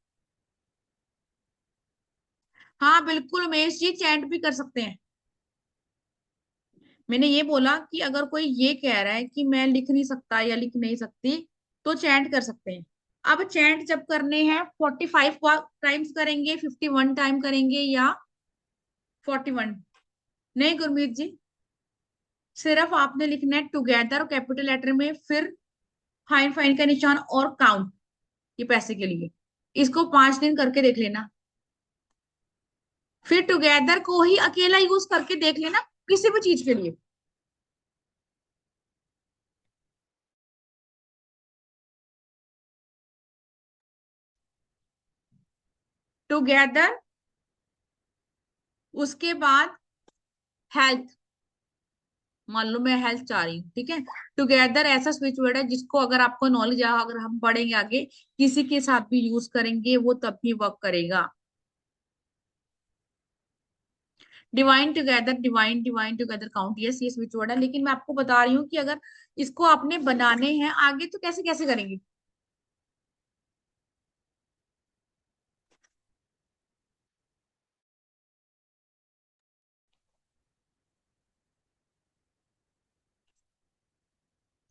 हाँ बिल्कुल उमेश जी, चैंट भी कर सकते हैं। मैंने ये बोला कि अगर कोई ये कह रहा है कि मैं लिख नहीं सकता या लिख नहीं सकती, तो चैंट कर सकते हैं। अब चैंट जब करने हैं, 45 टाइम्स करेंगे, 51 टाइम करेंगे, या 41? नहीं गुरमीत जी, सिर्फ आपने लिखना है टुगेदर कैपिटल लेटर में, फिर हाई फाइन का निशान और काउंट, ये पैसे के लिए। इसको 5 दिन करके देख लेना, फिर टुगेदर को ही अकेला यूज करके देख लेना किसी भी चीज के लिए। टुगेदर, उसके बाद हेल्थ। मान लो मैं हेल्थ चाह रही हूँ, ठीक है। टुगेदर ऐसा स्विच वर्ड है जिसको अगर आपको नॉलेज है, अगर हम पढ़ेंगे आगे, किसी के साथ भी यूज करेंगे वो तब भी वर्क करेगा। Divine together, divine divine together count, yes ये स्विच वर्ड है, लेकिन मैं आपको बता रही हूँ कि अगर इसको आपने बनाने हैं आगे, तो कैसे कैसे करेंगे।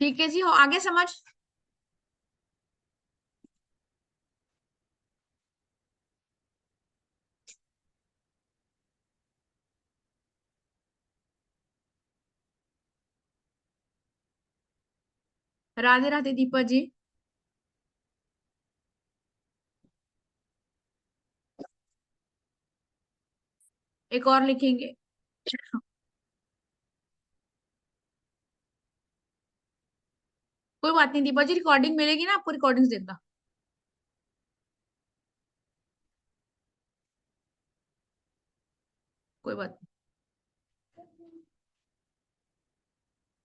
ठीक है जी, हो आगे समझ। राधे राधे दीपा जी। एक और लिखेंगे। कोई बात नहीं दीपा जी, रिकॉर्डिंग मिलेगी ना आपको, रिकॉर्डिंग्स देखना। कोई बात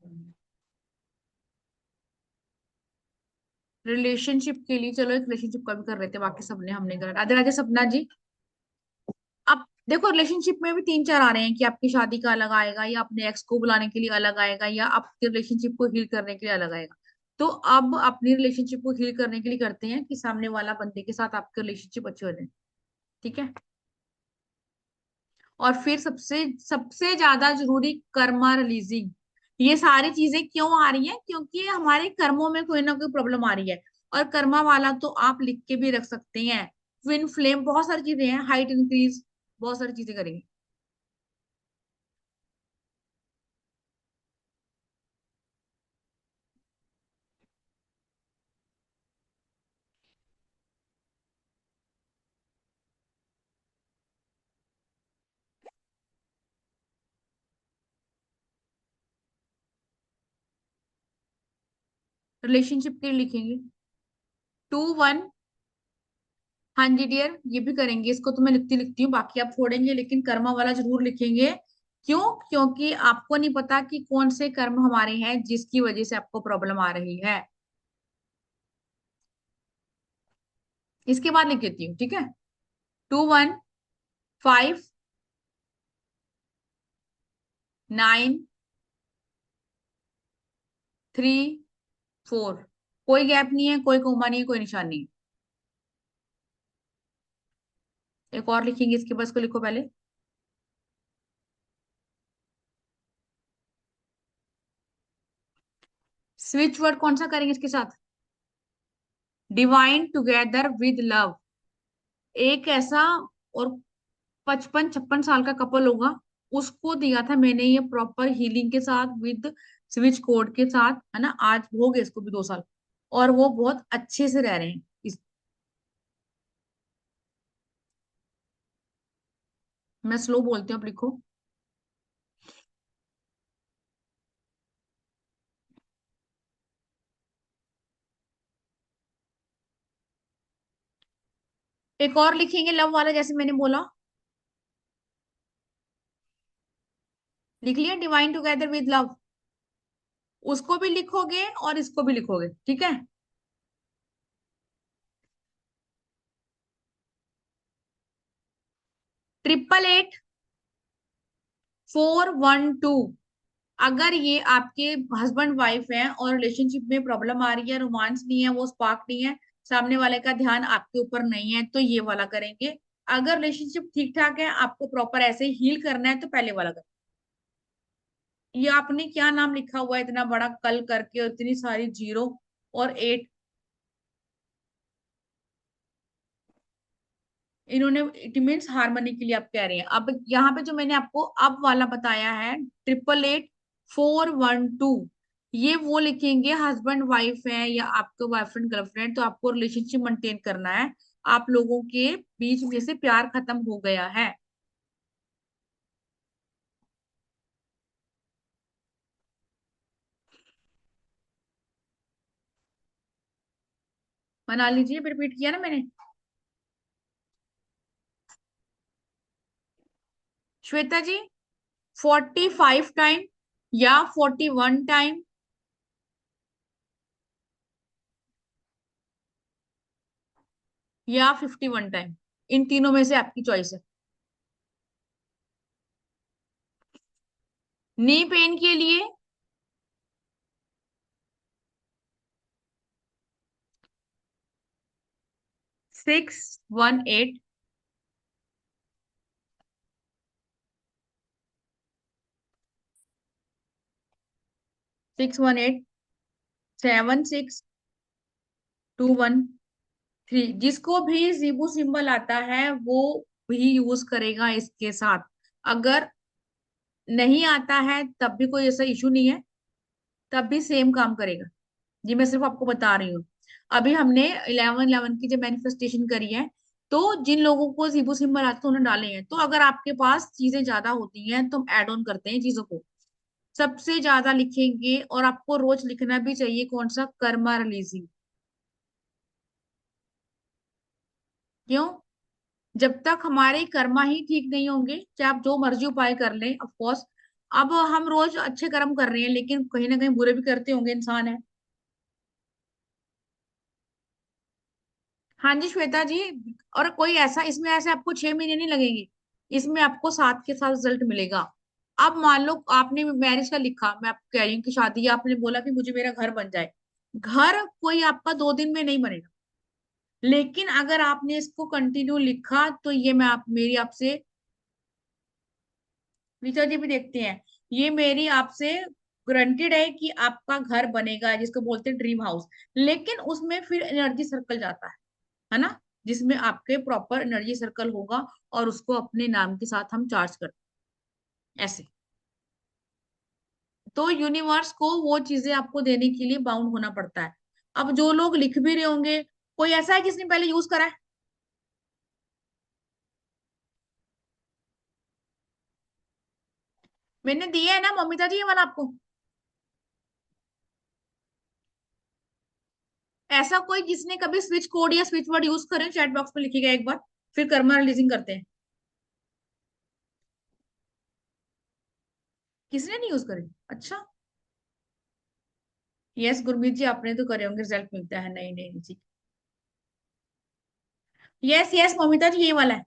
नहीं। रिलेशनशिप के लिए चलो, एक रिलेशनशिप का भी कर रहे थे, बाकी सबने हमने करा। राधे राधे सपना जी। अब देखो, रिलेशनशिप में भी 3-4 आ रहे हैं कि आपकी शादी का अलग आएगा, या अपने एक्स को बुलाने के लिए अलग आएगा, या आपके रिलेशनशिप को हील करने के लिए अलग आएगा। तो अब अपनी रिलेशनशिप को हील करने के लिए करते हैं कि सामने वाला बंदे के साथ आपके रिलेशनशिप अच्छे हो जाए, ठीक है। और फिर सबसे सबसे ज्यादा जरूरी, कर्मा रिलीजिंग। ये सारी चीजें क्यों आ रही हैं? क्योंकि हमारे कर्मों में कोई ना कोई प्रॉब्लम आ रही है। और कर्मा वाला तो आप लिख के भी रख सकते हैं। ट्विन फ्लेम, बहुत सारी चीजें हैं, हाइट इंक्रीज, बहुत सारी चीजें करेंगे। रिलेशनशिप के लिए लिखेंगे 2-1। हाँ जी डियर, ये भी करेंगे, इसको तो मैं लिखती लिखती हूँ, बाकी आप छोड़ेंगे, लेकिन कर्मा वाला जरूर लिखेंगे। क्यों? क्योंकि आपको नहीं पता कि कौन से कर्म हमारे हैं जिसकी वजह से आपको प्रॉब्लम आ रही है। इसके बाद लिख देती हूँ, ठीक है। 2-1-5, 9-3-4। कोई गैप नहीं है, कोई कोमा नहीं है, कोई निशान नहीं है। एक और लिखेंगे इसके बाद, इसको लिखो पहले। स्विच वर्ड कौन सा करेंगे इसके साथ? Divine together with love. एक ऐसा और 55-56 साल का कपल होगा, उसको दिया था मैंने ये प्रॉपर हीलिंग के साथ, विद स्विच कोड के साथ, है ना। आज हो गए इसको भी 2 साल, और वो बहुत अच्छे से रह रहे हैं। मैं स्लो बोलती हूँ, आप लिखो। एक और लिखेंगे लव वाला, जैसे मैंने बोला। लिख लिया, डिवाइन टुगेदर विद लव। उसको भी लिखोगे और इसको भी लिखोगे, ठीक है। 888412। अगर ये आपके हस्बैंड वाइफ है और रिलेशनशिप में प्रॉब्लम आ रही है, रोमांस नहीं है, वो स्पार्क नहीं है, सामने वाले का ध्यान आपके ऊपर नहीं है, तो ये वाला करेंगे। अगर रिलेशनशिप ठीक ठाक है, आपको प्रॉपर ऐसे हील करना है, तो पहले वाला करें। ये आपने क्या नाम लिखा हुआ है इतना बड़ा कल करके, और इतनी सारी जीरो और एट। इन्होंने, इट मीन्स हार्मनी के लिए आप कह रहे हैं। अब यहाँ पे जो मैंने आपको अब वाला बताया है, 888412, ये वो लिखेंगे हस्बैंड वाइफ है या आपके बॉयफ्रेंड गर्लफ्रेंड, तो आपको रिलेशनशिप मेंटेन करना है। आप लोगों के बीच में से प्यार खत्म हो गया है। बना लीजिए, रिपीट किया ना मैंने। श्वेता जी, 45 टाइम या 41 टाइम या 51 टाइम, इन तीनों में से आपकी चॉइस है। नी पेन के लिए 618, 618 7621 3। जिसको भी जीबू सिंबल आता है वो भी यूज करेगा इसके साथ। अगर नहीं आता है तब भी कोई ऐसा इशू नहीं है, तब भी सेम काम करेगा। जी मैं सिर्फ आपको बता रही हूँ। अभी हमने 11/11 की जब मैनिफेस्टेशन करी है, तो जिन लोगों को जीबू सिंबल आते हैं उन्होंने डाले हैं। तो अगर आपके पास चीजें ज्यादा होती हैं तो हम ऐड ऑन करते हैं चीजों को। सबसे ज्यादा लिखेंगे, और आपको रोज लिखना भी चाहिए, कौन सा, कर्मा रिलीजिंग। क्यों? जब तक हमारे कर्मा ही ठीक नहीं होंगे, चाहे आप जो मर्जी उपाय कर लें, ऑफ कोर्स। अब हम रोज अच्छे कर्म कर रहे हैं, लेकिन कहीं ना कहीं बुरे भी करते होंगे, इंसान है। हाँ जी श्वेता जी। और कोई ऐसा इसमें, ऐसे आपको 6 महीने नहीं लगेंगे, इसमें आपको 7 के साथ रिजल्ट मिलेगा। अब मान लो आपने मैरिज का लिखा, मैं आपको कह रही हूँ कि शादी, आपने बोला कि मुझे मेरा घर बन जाए। घर कोई आपका 2 दिन में नहीं बनेगा, लेकिन अगर आपने इसको कंटिन्यू लिखा, तो ये मैं आप मेरी आपसे, ऋचा जी भी देखते हैं, ये मेरी आपसे ग्रंटेड है कि आपका घर बनेगा, जिसको बोलते हैं ड्रीम हाउस। लेकिन उसमें फिर एनर्जी सर्कल जाता है ना, जिसमें आपके प्रॉपर एनर्जी सर्कल होगा, और उसको अपने नाम के साथ हम चार्ज करते हैं ऐसे। तो यूनिवर्स को वो चीजें आपको देने के लिए बाउंड होना पड़ता है। अब जो लोग लिख भी रहे होंगे, कोई ऐसा है जिसने पहले यूज करा है? मैंने दिया है ना ममिता जी ये वाला आपको। ऐसा कोई जिसने कभी स्विच कोड या स्विच वर्ड यूज करे, चैट बॉक्स में लिखिएगा एक बार। फिर कर्मा रिलीजिंग करते हैं। किसने नहीं यूज करे? अच्छा। यस गुरमीत जी, आपने तो करे होंगे, रिजल्ट मिलता है। नहीं नहीं जी। यस यस ममिता जी, ये वाला है।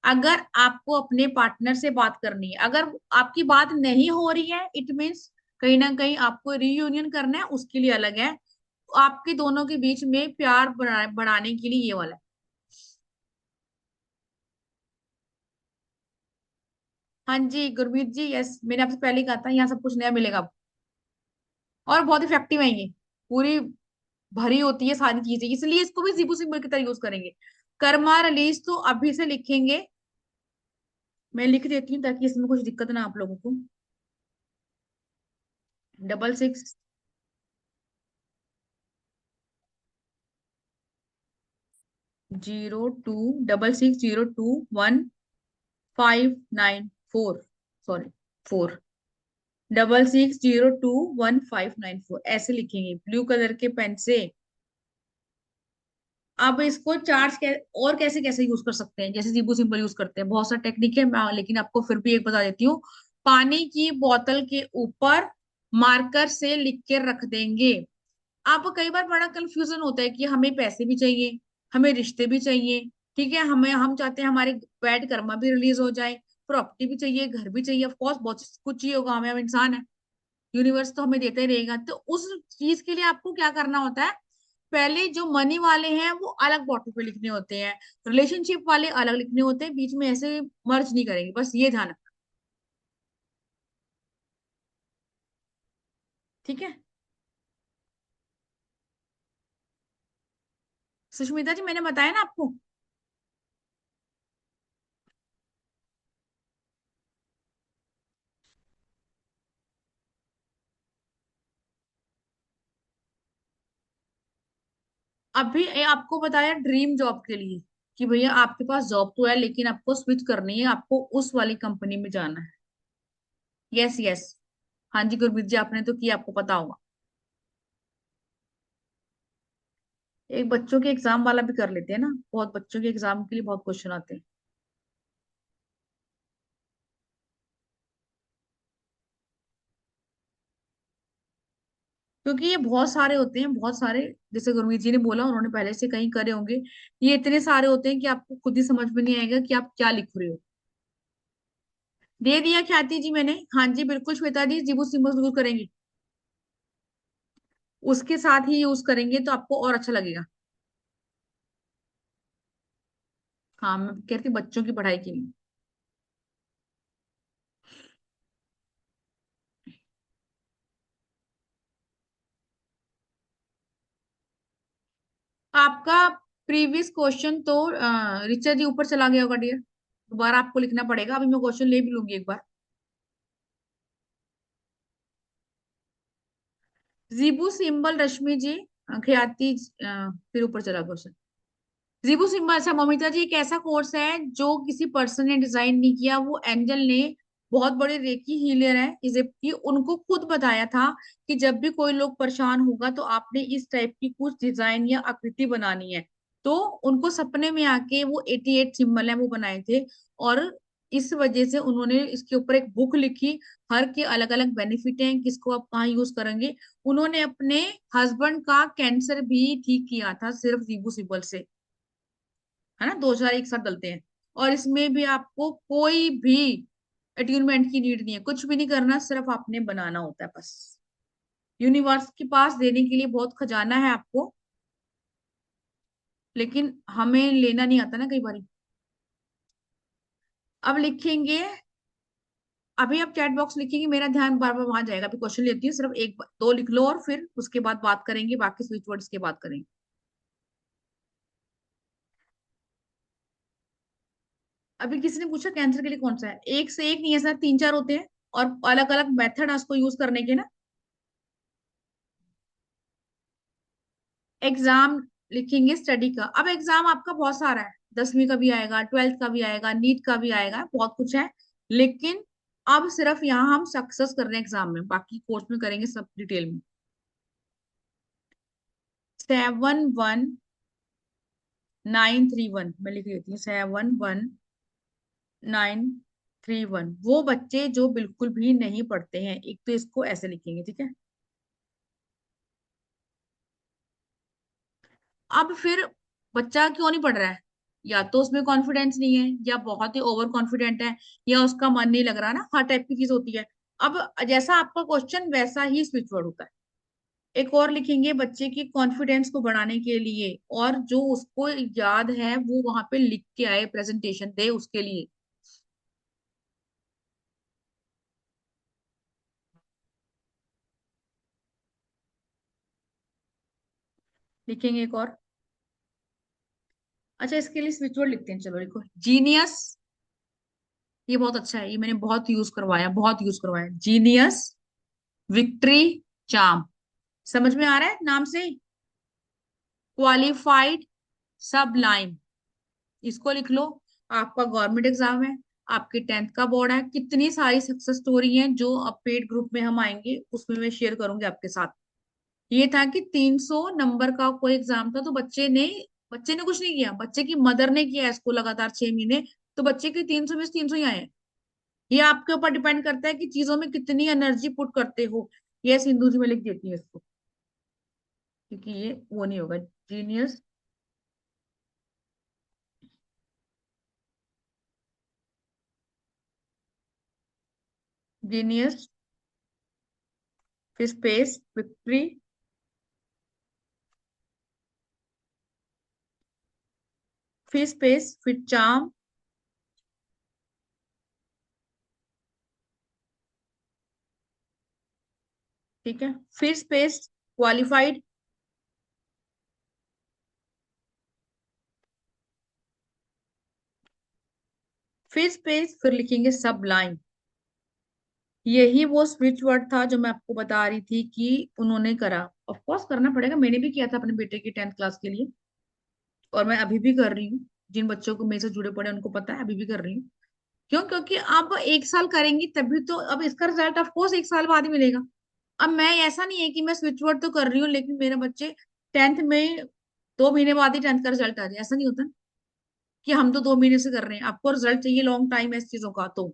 अगर आपको अपने पार्टनर से बात करनी है, अगर आपकी बात नहीं हो रही है, इट मीन्स कहीं ना कहीं आपको रीयूनियन करना है, उसके लिए अलग है। तो आपके दोनों के बीच में प्यार बढ़ाने के लिए ये वाला है। हाँ जी गुरमीत जी, यस, मैंने आपसे पहले ही कहा था, यहाँ सब कुछ नया मिलेगा आपको। और बहुत इफेक्टिव है ये, पूरी भरी होती है सारी चीजें, इसलिए इसको भी जीबू सिंबल की तरह यूज करेंगे। कर्मा रिलीज तो अभी से लिखेंगे। मैं लिख देती हूँ ताकि इसमें कुछ दिक्कत ना आप लोगों को। 6602 6602 1 594, सॉरी, 4, 66021594 ऐसे लिखेंगे ब्लू कलर के पेन से। अब इसको चार्ज और कैसे कैसे यूज कर सकते हैं, जैसे जीबू सिंबल यूज करते हैं, बहुत सारा टेक्निक है, लेकिन आपको फिर भी एक बता देती हूँ। पानी की बोतल के ऊपर मार्कर से लिख के रख देंगे। अब कई बार बड़ा कंफ्यूजन होता है कि हमें पैसे भी चाहिए, हमें रिश्ते भी चाहिए, ठीक है, हम चाहते हैं हमारे बैड कर्मा भी रिलीज हो जाए, प्रॉपर्टी भी चाहिए, घर भी चाहिए, ऑफ कोर्स बहुत कुछ चाहिए होगा हमें, हम इंसान है, यूनिवर्स तो हमें देता ही रहेगा। तो उस चीज के लिए आपको क्या करना होता है, पहले जो मनी वाले हैं वो अलग बॉटल पे लिखने होते हैं, रिलेशनशिप वाले अलग लिखने होते हैं, बीच में ऐसे मर्ज नहीं करेंगे, बस ये ध्यान रखना। ठीक है सुष्मिता जी, मैंने बताया ना आपको। अभी आपको बताया ड्रीम जॉब के लिए कि भैया आपके पास जॉब तो है लेकिन आपको स्विच करनी है, आपको उस वाली कंपनी में जाना है। Yes yes. हाँ जी गुरमीत जी, आपने तो किया, आपको पता होगा। एक बच्चों के एग्जाम वाला भी कर लेते हैं ना, बहुत बच्चों के एग्जाम के लिए बहुत क्वेश्चन आते हैं। क्योंकि ये बहुत सारे होते हैं, बहुत सारे, जैसे गुरमीत जी ने बोला उन्होंने पहले से कहीं करे होंगे। ये इतने सारे होते हैं कि आपको खुद ही समझ में नहीं आएगा कि आप क्या लिख रहे हो। दे दिया ख्याति जी मैंने, हाँ जी बिल्कुल श्वेता जी, जीबू सिंबल यूज करेंगे, उसके साथ ही यूज करेंगे तो आपको और अच्छा लगेगा। हाँ मैं कह रही थी बच्चों की पढ़ाई के लिए। आपका प्रीवियस क्वेश्चन तो ऋचा जी ऊपर चला गया होगा डियर, दोबारा आपको लिखना पड़ेगा, अभी मैं क्वेश्चन ले भी लूंगी एक बार। जीबू सिंबल रश्मि जी, ख्याति, फिर ऊपर चला क्वेश्चन। जीबू सिंबल, अच्छा ममिता जी, एक ऐसा कोर्स है जो किसी पर्सन ने डिजाइन नहीं किया, वो एंजल ने, बहुत बड़े रेकी हीलर है इजिप्ट की, उनको खुद बताया था कि जब भी कोई लोग परेशान होगा तो आपने इस टाइप की कुछ डिजाइन या आकृति बनानी है। तो उनको सपने में आके वो 88 सिंबल है वो बनाए थे, और इस वजह से उन्होंने इसके ऊपर एक बुक लिखी, हर के अलग अलग बेनिफिट हैं, किसको आप कहाँ यूज करेंगे। उन्होंने अपने हस्बैंड का कैंसर भी ठीक किया था सिर्फ जीबू सिंबल से, है ना, दो चार एक साथ डलते हैं। और इसमें भी आपको कोई भी अट्यूनमेंट की नीड नहीं है, कुछ भी नहीं करना, सिर्फ आपने बनाना होता है बस। यूनिवर्स के पास देने के लिए बहुत खजाना है आपको, लेकिन हमें लेना नहीं आता ना कई बार। अब लिखेंगे, अभी आप चैट बॉक्स लिखेंगे, मेरा ध्यान बार बार वहां जाएगा, अभी क्वेश्चन लेती हूँ, सिर्फ एक दो लिख लो और फिर उसके बाद बात करेंगे, बाकी स्विच वर्ड्स के बात करेंगे। अभी किसी ने पूछा कैंसर के लिए कौन सा है, एक से एक नहीं है सर, तीन चार होते हैं, और अलग अलग मेथड है उसको यूज करने के ना। एग्जाम लिखेंगे स्टडी का, अब एग्जाम आपका बहुत सारा है, 10वीं का भी आएगा, 12th का भी आएगा, नीट का भी आएगा, बहुत कुछ है। लेकिन अब सिर्फ यहाँ हम सक्सेस कर रहे हैं एग्जाम में, बाकी कोर्स में करेंगे सब डिटेल में। 71931 मैं लिख लेती हूँ, 71931, वो बच्चे जो बिल्कुल भी नहीं पढ़ते हैं, एक तो इसको ऐसे लिखेंगे, ठीक है। अब फिर बच्चा क्यों नहीं पढ़ रहा है, या तो उसमें कॉन्फिडेंस नहीं है, या बहुत ही ओवर कॉन्फिडेंट है, या उसका मन नहीं लग रहा ना, हर टाइप की चीज होती है। अब जैसा आपका क्वेश्चन वैसा ही स्विच वर्ड होता है। एक और लिखेंगे बच्चे की कॉन्फिडेंस को बढ़ाने के लिए, और जो उसको याद है वो वहां पे लिख के आए, प्रेजेंटेशन दे उसके लिए। लिखेंगे एक और, अच्छा इसके लिए स्विच वर्ड लिखते हैं, चलो लिखो जीनियस, ये बहुत अच्छा है, ये मैंने बहुत यूज करवाया, बहुत यूज करवाया, जीनियस, विक्ट्री, चार्म, समझ में आ रहा है नाम से ही। क्वालिफाइड, सबलाइन, इसको लिख लो, आपका गवर्नमेंट एग्जाम है, आपके 10th का बोर्ड है, कितनी सारी सक्सेस स्टोरी हैं जो अब पेड ग्रुप में हम आएंगे उसमें मैं शेयर करूंगी आपके साथ। ये था कि 300 नंबर का कोई एग्जाम था, तो बच्चे ने कुछ नहीं किया, बच्चे की मदर ने किया इसको लगातार 6 महीने। तो बच्चे के 300 में से 300 ही आए हैं। ये आपके ऊपर डिपेंड करता है कि चीजों में कितनी एनर्जी पुट करते हो। ये सिंधु जी में लिख देती है इसको, क्योंकि ये वो नहीं होगा। जीनियस, जीनियस, फिर स्पेस विक्ट्री, फिर स्पेस फिर चार्म, ठीक है, फिर स्पेस क्वालिफाइड, फिर स्पेस फिर लिखेंगे सबलाइन। यही वो स्विच वर्ड था जो मैं आपको बता रही थी कि उन्होंने करा। ऑफ कोर्स करना पड़ेगा, मैंने भी किया था अपने बेटे की 10th क्लास के लिए, और मैं अभी भी कर रही हूँ। जिन बच्चों को मेरे से जुड़े पड़े हैं, उनको पता है, अभी भी कर रही हूँ। क्यों? क्योंकि अब 1 साल करेंगी तभी तो, अब इसका रिजल्ट ऑफ कोर्स 1 साल बाद ही मिलेगा। अब मैं, ऐसा नहीं है कि मैं स्विच वर्ड तो कर रही हूँ लेकिन मेरे बच्चे 10th में 2 महीने बाद ही 10th का रिजल्ट आ जाए, ऐसा नहीं होता कि हम तो 2 महीने से कर रहे हैं। आपको रिजल्ट चाहिए लॉन्ग टाइम है इस चीजों का। तो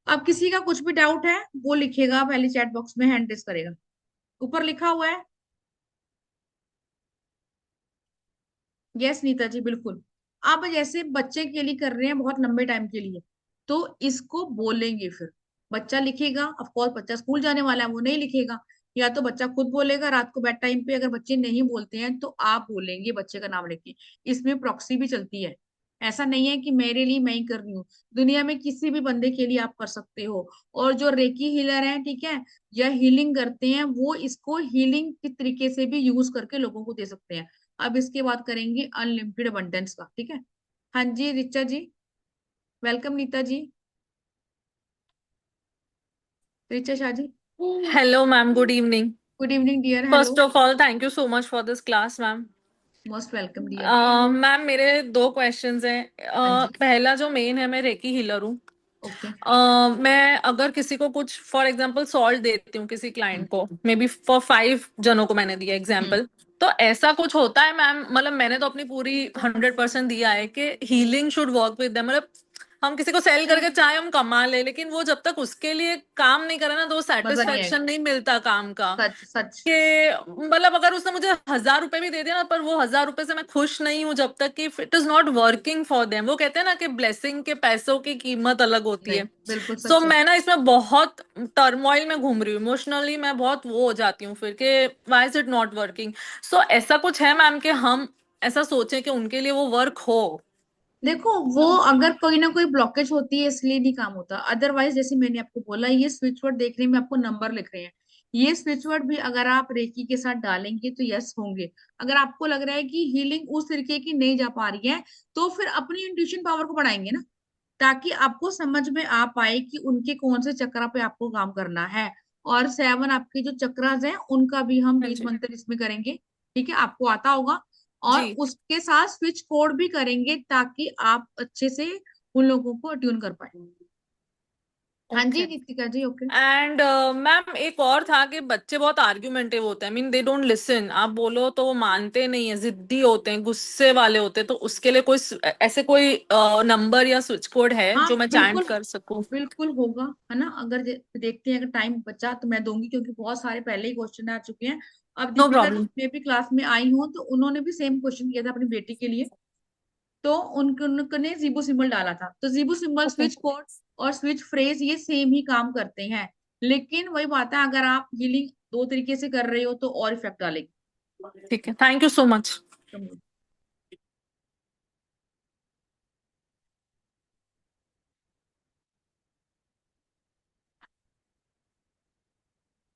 अब किसी का कुछ भी डाउट है वो लिखेगा पहले चैट बॉक्स में, हैंड रेस करेगा। ऊपर लिखा हुआ है। यस नीता जी, बिल्कुल। अब जैसे बच्चे के लिए कर रहे हैं बहुत लंबे टाइम के लिए, तो इसको बोलेंगे फिर। बच्चा लिखेगा, ऑफ कोर्स बच्चा स्कूल जाने वाला है, वो नहीं लिखेगा। या तो बच्चा खुद बोलेगा रात को बेड टाइम पे, अगर बच्चे नहीं बोलते हैं तो आप बोलेंगे बच्चे का नाम लेके। इसमें प्रॉक्सी भी चलती है। ऐसा नहीं है कि मेरे लिए मैं ही कर रही हूँ, दुनिया में किसी भी बंदे के लिए आप कर सकते हो। और जो रेकी हीलर है, ठीक है, या हीलिंग करते हैं, वो इसको हीलिंग के तरीके से भी यूज करके लोगों को दे सकते हैं। अब इसके बाद करेंगे अनलिमिटेड अबंडेंस का, ठीक है। हाँ जी Richa ji, welcome Nita ji, Richa Shah ji. Hello, ma'am. Good evening. Good evening dear, hello. First of all, thank you so much for this class, ma'am. Most welcome dear. Ma'am मेरे दो क्वेश्चंस हैं। हाँ जी। पहला जो मेन है, मैं रेकी हीलर हूँ। ओके। मैं अगर किसी को कुछ फॉर एग्जांपल सॉल्व देती हूँ किसी हम्म। क्लाइंट को, मे बी फॉर 5 जनों को मैंने दिया हम्म। एग्जांपल, तो ऐसा कुछ होता है मैम? मतलब मैंने तो अपनी पूरी 100% दिया है कि healing should work with them. मतलब हम किसी को सेल करके चाहे हम कमा ले, लेकिन वो जब तक उसके लिए काम नहीं करे ना, तो मजा नहीं आएगा। सेटिस्फेक्शन नहीं मिलता काम का। सच सच। कि मतलब अगर उसने मुझे 1,000 रुपए भी दे दिया ना, पर वो 1,000 रुपए से मैं खुश नहीं हूँ जब तक कि it is not working for them. वो कहते हैं ना कि ब्लेसिंग के पैसों की कीमत अलग होती नहीं, है। बिल्कुल सो सच है। मैं ना इसमें बहुत टर्मोइल में घूम रही हूँ, इमोशनली मैं बहुत वो हो जाती हूँ फिर कि why is it not working. So ऐसा कुछ है मैम कि हम ऐसा सोचें कि उनके लिए वो वर्क हो? देखो, वो अगर कोई ना कोई ब्लॉकेज होती है इसलिए नहीं काम होता। अदरवाइज जैसे मैंने आपको बोला, ये स्विच वर्ड देखने में आपको नंबर लिख रहे हैं, ये स्विच वर्ड भी अगर आप रेकी के साथ डालेंगे तो यस होंगे। अगर आपको लग रहा है कि हीलिंग उस तरीके की नहीं जा पा रही है, तो फिर अपनी इंट्यूशन पावर को बढ़ाएंगे ना, ताकि आपको समझ में आ पाए कि उनके कौन से चक्र पे आपको काम करना है। और 7 आपके जो चक्रास हैं उनका भी हम हाँ बीज जी। मंत्र इसमें करेंगे, ठीक है, आपको आता होगा। और जी। उसके साथ स्विच कोड भी करेंगे ताकि आप अच्छे से उन लोगों को ट्यून कर पाए। हाँ जी okay. Nitika ji, okay. And ma'am एक और था कि बच्चे बहुत आर्ग्यूमेंटिव होते हैं, मीन दे डोंट लिसन। आप बोलो तो वो मानते नहीं है, जिद्दी होते हैं, गुस्से वाले होते हैं। तो उसके लिए कोई ऐसे कोई नंबर या स्विच कोड है हाँ जो मैं चैंट बिल्कुल, कर सकूं? बिल्कुल होगा, है ना। अगर देखते हैं अगर टाइम बचा तो मैं दूंगी, क्योंकि बहुत सारे पहले ही क्वेश्चन आ चुके हैं। अब नो दीपिका जी प्रॉब्लम। मैं भी क्लास में आई हूँ तो उन्होंने भी सेम क्वेश्चन किया था अपनी बेटी के लिए। तो उन्होंने जीबू सिंबल डाला था, तो जीबू सिंबल, ओके। स्विच कोड और स्विच फ्रेज ये सेम ही काम करते हैं। लेकिन वही बात है, अगर आप हीलिंग दो तरीके से कर रहे हो तो और इफेक्ट डालेगी। ठीक है, thank you so much.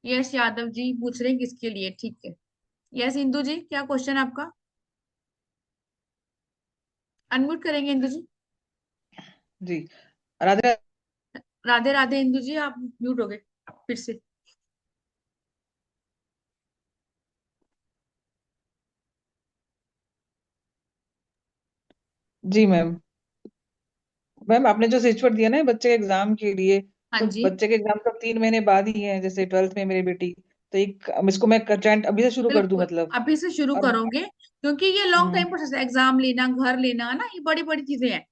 Yes Yadav ji पूछ रहे हैं किसके लिए, ठीक है। यस इंदु जी, क्या क्वेश्चन है आपका? अनम्यूट करेंगे इंदु जी। जी। राधे। राधे राधे इंदु जी, आप म्यूट हो गए फिर से। जी मैम। मैम आपने जो स्विच वर्ड दिया ना बच्चे के एग्जाम के लिए, हाँ तो जी, बच्चे के एग्जाम तो 3 महीने बाद ही है, जैसे 12th में मेरी बेटी। तो एक अब इसको मैं कंटेंट अभी से शुरू कर दूं बिल्कुल मतलब। अभी से शुरू और करोगे, क्योंकि ये लॉन्ग हम्म टाइम प्रोसेस है, एग्जाम लेना, घर लेना, है ना, ये बड़ी बड़ी चीजें हैं।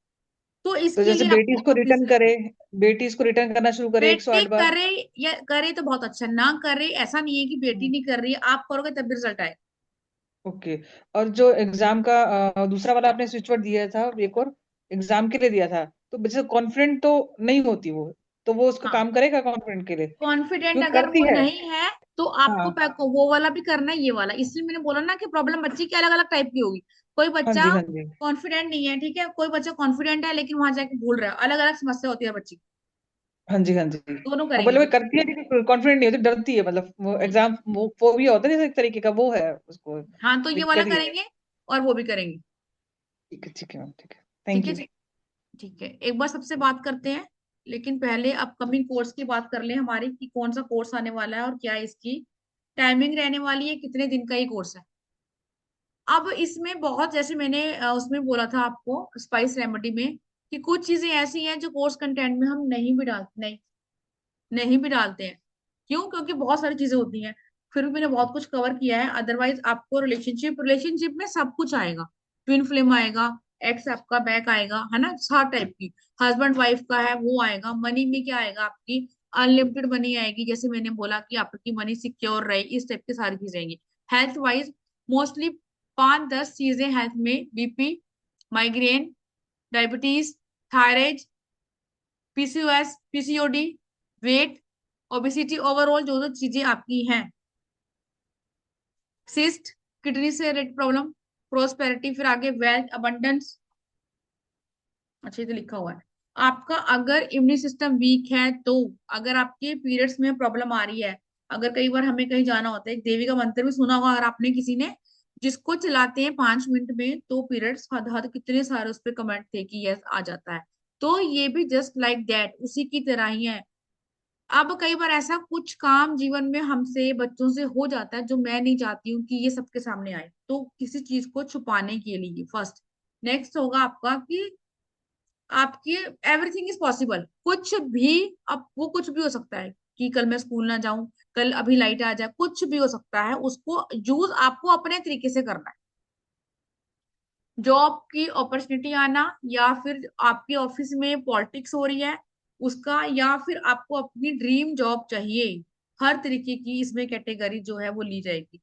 तो तो इसके जैसे लिए बेटी आपको इसको अभी रिटर्न से, करे, बेटी इसको रिटर्न करना शुरू करे बेटी 108 बार। करे या करे तो बहुत अच्छा, ना करे ऐसा नहीं है कि बेटी हम्म, नहीं कर रही है, आप करोगे तब भी रिजल्ट आए। ओके। और जो एग्जाम का दूसरा वाला आपने स्विच वर्ड दिया था, एक और एग्जाम के लिए दिया था, तो बच्चे कॉन्फिडेंट तो नहीं होती वो, तो वो उसका हाँ, काम करेगा कॉन्फिडेंट के लिए? कॉन्फिडेंट क्योंकि अगर वो करती है। नहीं है तो आपको हाँ वो वाला भी करना है, ये वाला। इसलिए मैंने बोला ना कि प्रॉब्लम बच्चे की अलग अलग टाइप की होगी। कोई हाँ बच्चा जी हाँ जी कॉन्फिडेंट नहीं है, ठीक है, कोई बच्चा कॉन्फिडेंट है लेकिन वहां जाके भूल रहा है, अलग अलग समस्या होती है बच्ची की। हाँ जी हाँ जी। दोनों और करेंगे मतलब वो फिर। करती है लेकिन कॉन्फिडेंट नहीं होती, डरती है, मतलब वो हम्म। एग्जाम वो फोबिया होता है जैसे एक तरीके का, वो है उसको। हाँ, तो ये वाला दिक्कत ये है। करेंगे और वो भी करेंगे। ठीक है मैम, ठीक है। ठीक थैंक है यू। जी, ठीक है, एक बार सबसे बात करते हैं। लेकिन पहले अपकमिंग कोर्स की बात कर ले हमारी, कि कौन सा कोर्स आने वाला है और क्या इसकी टाइमिंग रहने वाली है, कितने दिन का ये कोर्स है। अब इसमें बहुत, जैसे मैंने उसमें बोला था आपको स्पाइस रेमेडी में, कि कुछ चीजें ऐसी हैं जो कोर्स कंटेंट में हम नहीं भी डालते हैं। क्यों? क्योंकि बहुत सारी चीजें होती हैं। फिर भी मैंने बहुत कुछ कवर किया है। अदरवाइज आपको रिलेशनशिप में सब कुछ आएगा। ट्विन फ्लेम आएगा, एक्स आपका बैक आएगा, है ना, हर टाइप की। हस्बैंड वाइफ का है वो आएगा। मनी में क्या आएगा आपकी? अनलिमिटेड मनी आएगी, जैसे मैंने बोला कि आपकी मनी सिक्योर रहे, इस टाइप की सारी चीजें आएंगी। हेल्थ वाइज मोस्टली 5-10 चीजें हेल्थ में: BP, migraine, diabetes, thyroid, PCOS, PCOD, weight, obesity, overall जो जो चीजें आपकी हैं, सिस्ट, किडनी से रिलेटेड प्रॉब्लम, प्रोस्पेरिटी, फिर आगे वेल्थ, अबंडेंस। अच्छा, ये तो लिखा हुआ है। आपका अगर इम्यून सिस्टम वीक है तो, अगर आपके पीरियड्स में प्रॉब्लम आ रही है, अगर कई बार हमें कहीं जाना होता है, एक देवी का मंत्र भी सुना होगा अगर आपने किसी ने, जिसको चलाते हैं 5 मिनट में तो पीरियड्स हद हद कितने सारे उस पर कमेंट थे कि यस आ जाता है। तो ये भी जस्ट लाइक दैट उसी की तरह ही है। अब कई बार ऐसा कुछ काम जीवन में हमसे बच्चों से हो जाता है जो मैं नहीं चाहती हूँ कि ये सबके सामने आए, तो किसी चीज को छुपाने के लिए फर्स्ट। नेक्स्ट होगा आपका कि आपकी एवरीथिंग इज पॉसिबल, कुछ भी। अब वो कुछ भी हो सकता है कि कल मैं स्कूल ना जाऊं, कल अभी लाइट आ जाए, कुछ भी हो सकता है, उसको यूज आपको अपने तरीके से करना है। जॉब की अपॉर्चुनिटी आना, या फिर आपके ऑफिस में पॉलिटिक्स हो रही है उसका, या फिर आपको अपनी ड्रीम जॉब चाहिए, हर तरीके की इसमें कैटेगरी जो है वो ली जाएगी।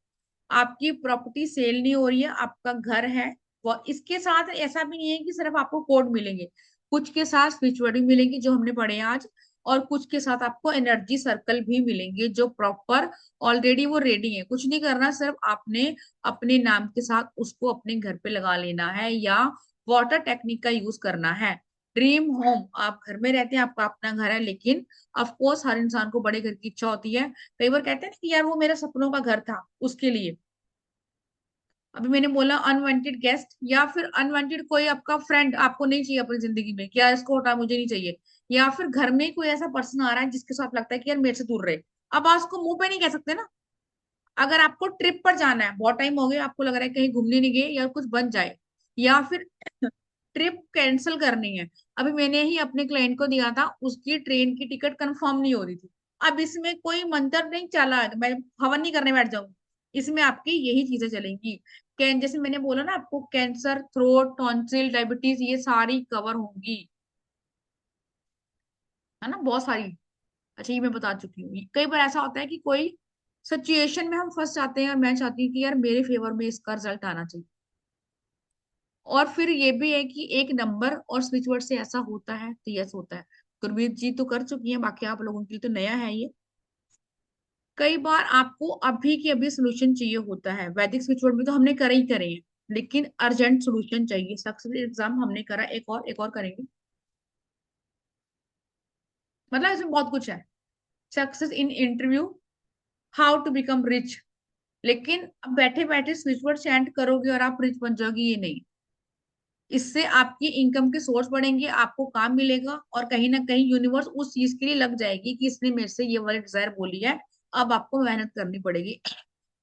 आपकी प्रॉपर्टी सेल नहीं हो रही है, आपका घर है वो, इसके साथ ऐसा भी नहीं है कि सिर्फ आपको कोड मिलेंगे, कुछ के साथ स्पिरिचुअलिटी मिलेगी जो हमने पढ़े हैं आज, और कुछ के साथ आपको एनर्जी सर्कल भी मिलेंगे जो प्रॉपर ऑलरेडी वो रेडी है। कुछ नहीं करना, सिर्फ आपने अपने नाम के साथ उसको अपने घर पे लगा लेना है, या वाटर टेक्निक का यूज करना है। ड्रीम होम, आप घर में रहते हैं, आपका अपना घर है, लेकिन ऑफ कोर्स हर इंसान को बड़े घर की इच्छा होती है। कई बार कहते हैं ना कि यार वो मेरा सपनों का घर था, उसके लिए। अभी मैंने बोला अनवांटेड गेस्ट, या फिर अनवांटेड कोई आपका फ्रेंड आपको नहीं चाहिए अपनी जिंदगी में, क्या इसको हटा, मुझे नहीं चाहिए। या फिर घर में कोई ऐसा पर्सन आ रहा है जिसके साथ लगता है कि यार मेरे से दूर रहे। अब आप उसको मुंह पे नहीं कह सकते ना। अगर आपको ट्रिप पर जाना है, बहुत टाइम हो गया, आपको लग रहा है कहीं घूमने नहीं गए या कुछ बन जाए, या फिर ट्रिप कैंसिल करनी है। अभी मैंने ही अपने क्लाइंट को दिया था, उसकी ट्रेन की टिकट कंफर्म नहीं हो रही थी। अब इसमें कोई मंत्र नहीं चला कि मैं हवन नहीं करने बैठ जाऊंगी, इसमें आपकी यही चीजें चलेंगी। जैसे मैंने बोला ना आपको, कैंसर, थ्रोट, टॉन्सिल, डायबिटीज, ये सारी कवर होंगी, है ना, बहुत सारी। अच्छा, ये मैं बता चुकी हूँ। कई बार ऐसा होता है कि कोई सिचुएशन में हम फंस जाते हैं और मैं चाहती हूँ कि यार मेरे फेवर में इसका रिजल्ट आना चाहिए। और फिर ये भी है कि एक नंबर और स्विच वर्ड से ऐसा होता है तो यस होता है। गुरमीत जी तो कर चुकी हैं, बाकी आप लोगों के लिए तो नया है ये। कई बार आपको अभी की अभी सोल्यूशन चाहिए होता है, वैदिक स्विच वर्ड में तो हमने करे ही करे हैं, लेकिन अर्जेंट सोल्यूशन चाहिए। सक्सेस एग्जाम हमने करा, एक और करेंगे। मतलब इसमें बहुत कुछ है। Success in interview, how to become rich. लेकिन अब बैठे बैठे स्विच वर्ड चैंट करोगे और आप रिच बन जाओगे, ये नहीं। इससे आपकी इनकम के सोर्स बढ़ेंगे, आपको काम मिलेगा, और कहीं ना कहीं यूनिवर्स उस चीज के लिए लग जाएगी कि इसने मेरे से ये वाली डिजायर बोली है, अब आपको मेहनत करनी पड़ेगी।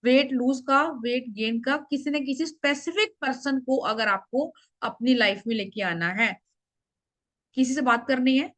वेट लूज का, वेट गेन का, किसी न किसी स्पेसिफिक पर्सन को अगर आपको अपनी लाइफ में लेके आना है, किसी से बात करनी है?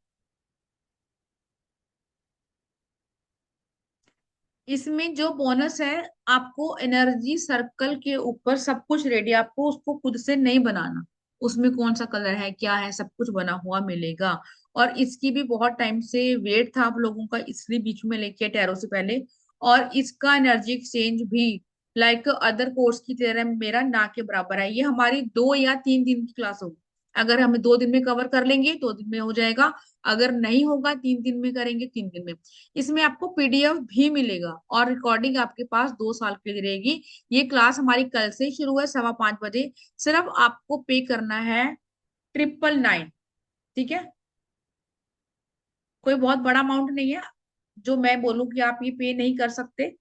इसमें जो बोनस है, आपको एनर्जी सर्कल के ऊपर सब कुछ रेडी, आपको उसको खुद से नहीं बनाना। उसमें कौन सा कलर है, क्या है, सब कुछ बना हुआ मिलेगा। और इसकी भी बहुत टाइम से वेट था आप लोगों का, इसलिए बीच में लेके आए टैरो से पहले। और इसका एनर्जी एक्सचेंज भी लाइक अदर कोर्स की तरह मेरा ना के बराबर है। ये हमारी 2 या 3 दिन की क्लास होगी। अगर हमें 2 दिन में कवर कर लेंगे 2 दिन में हो जाएगा, अगर नहीं होगा 3 दिन में करेंगे 3 दिन में। इसमें आपको पीडीएफ भी मिलेगा और रिकॉर्डिंग आपके पास 2 साल के लिए रहेगी। ये क्लास हमारी कल से ही शुरू है 5:15 बजे। सिर्फ आपको पे करना है 999। ठीक है, कोई बहुत बड़ा अमाउंट नहीं है जो मैं बोलूं कि आप ये पे नहीं कर सकते।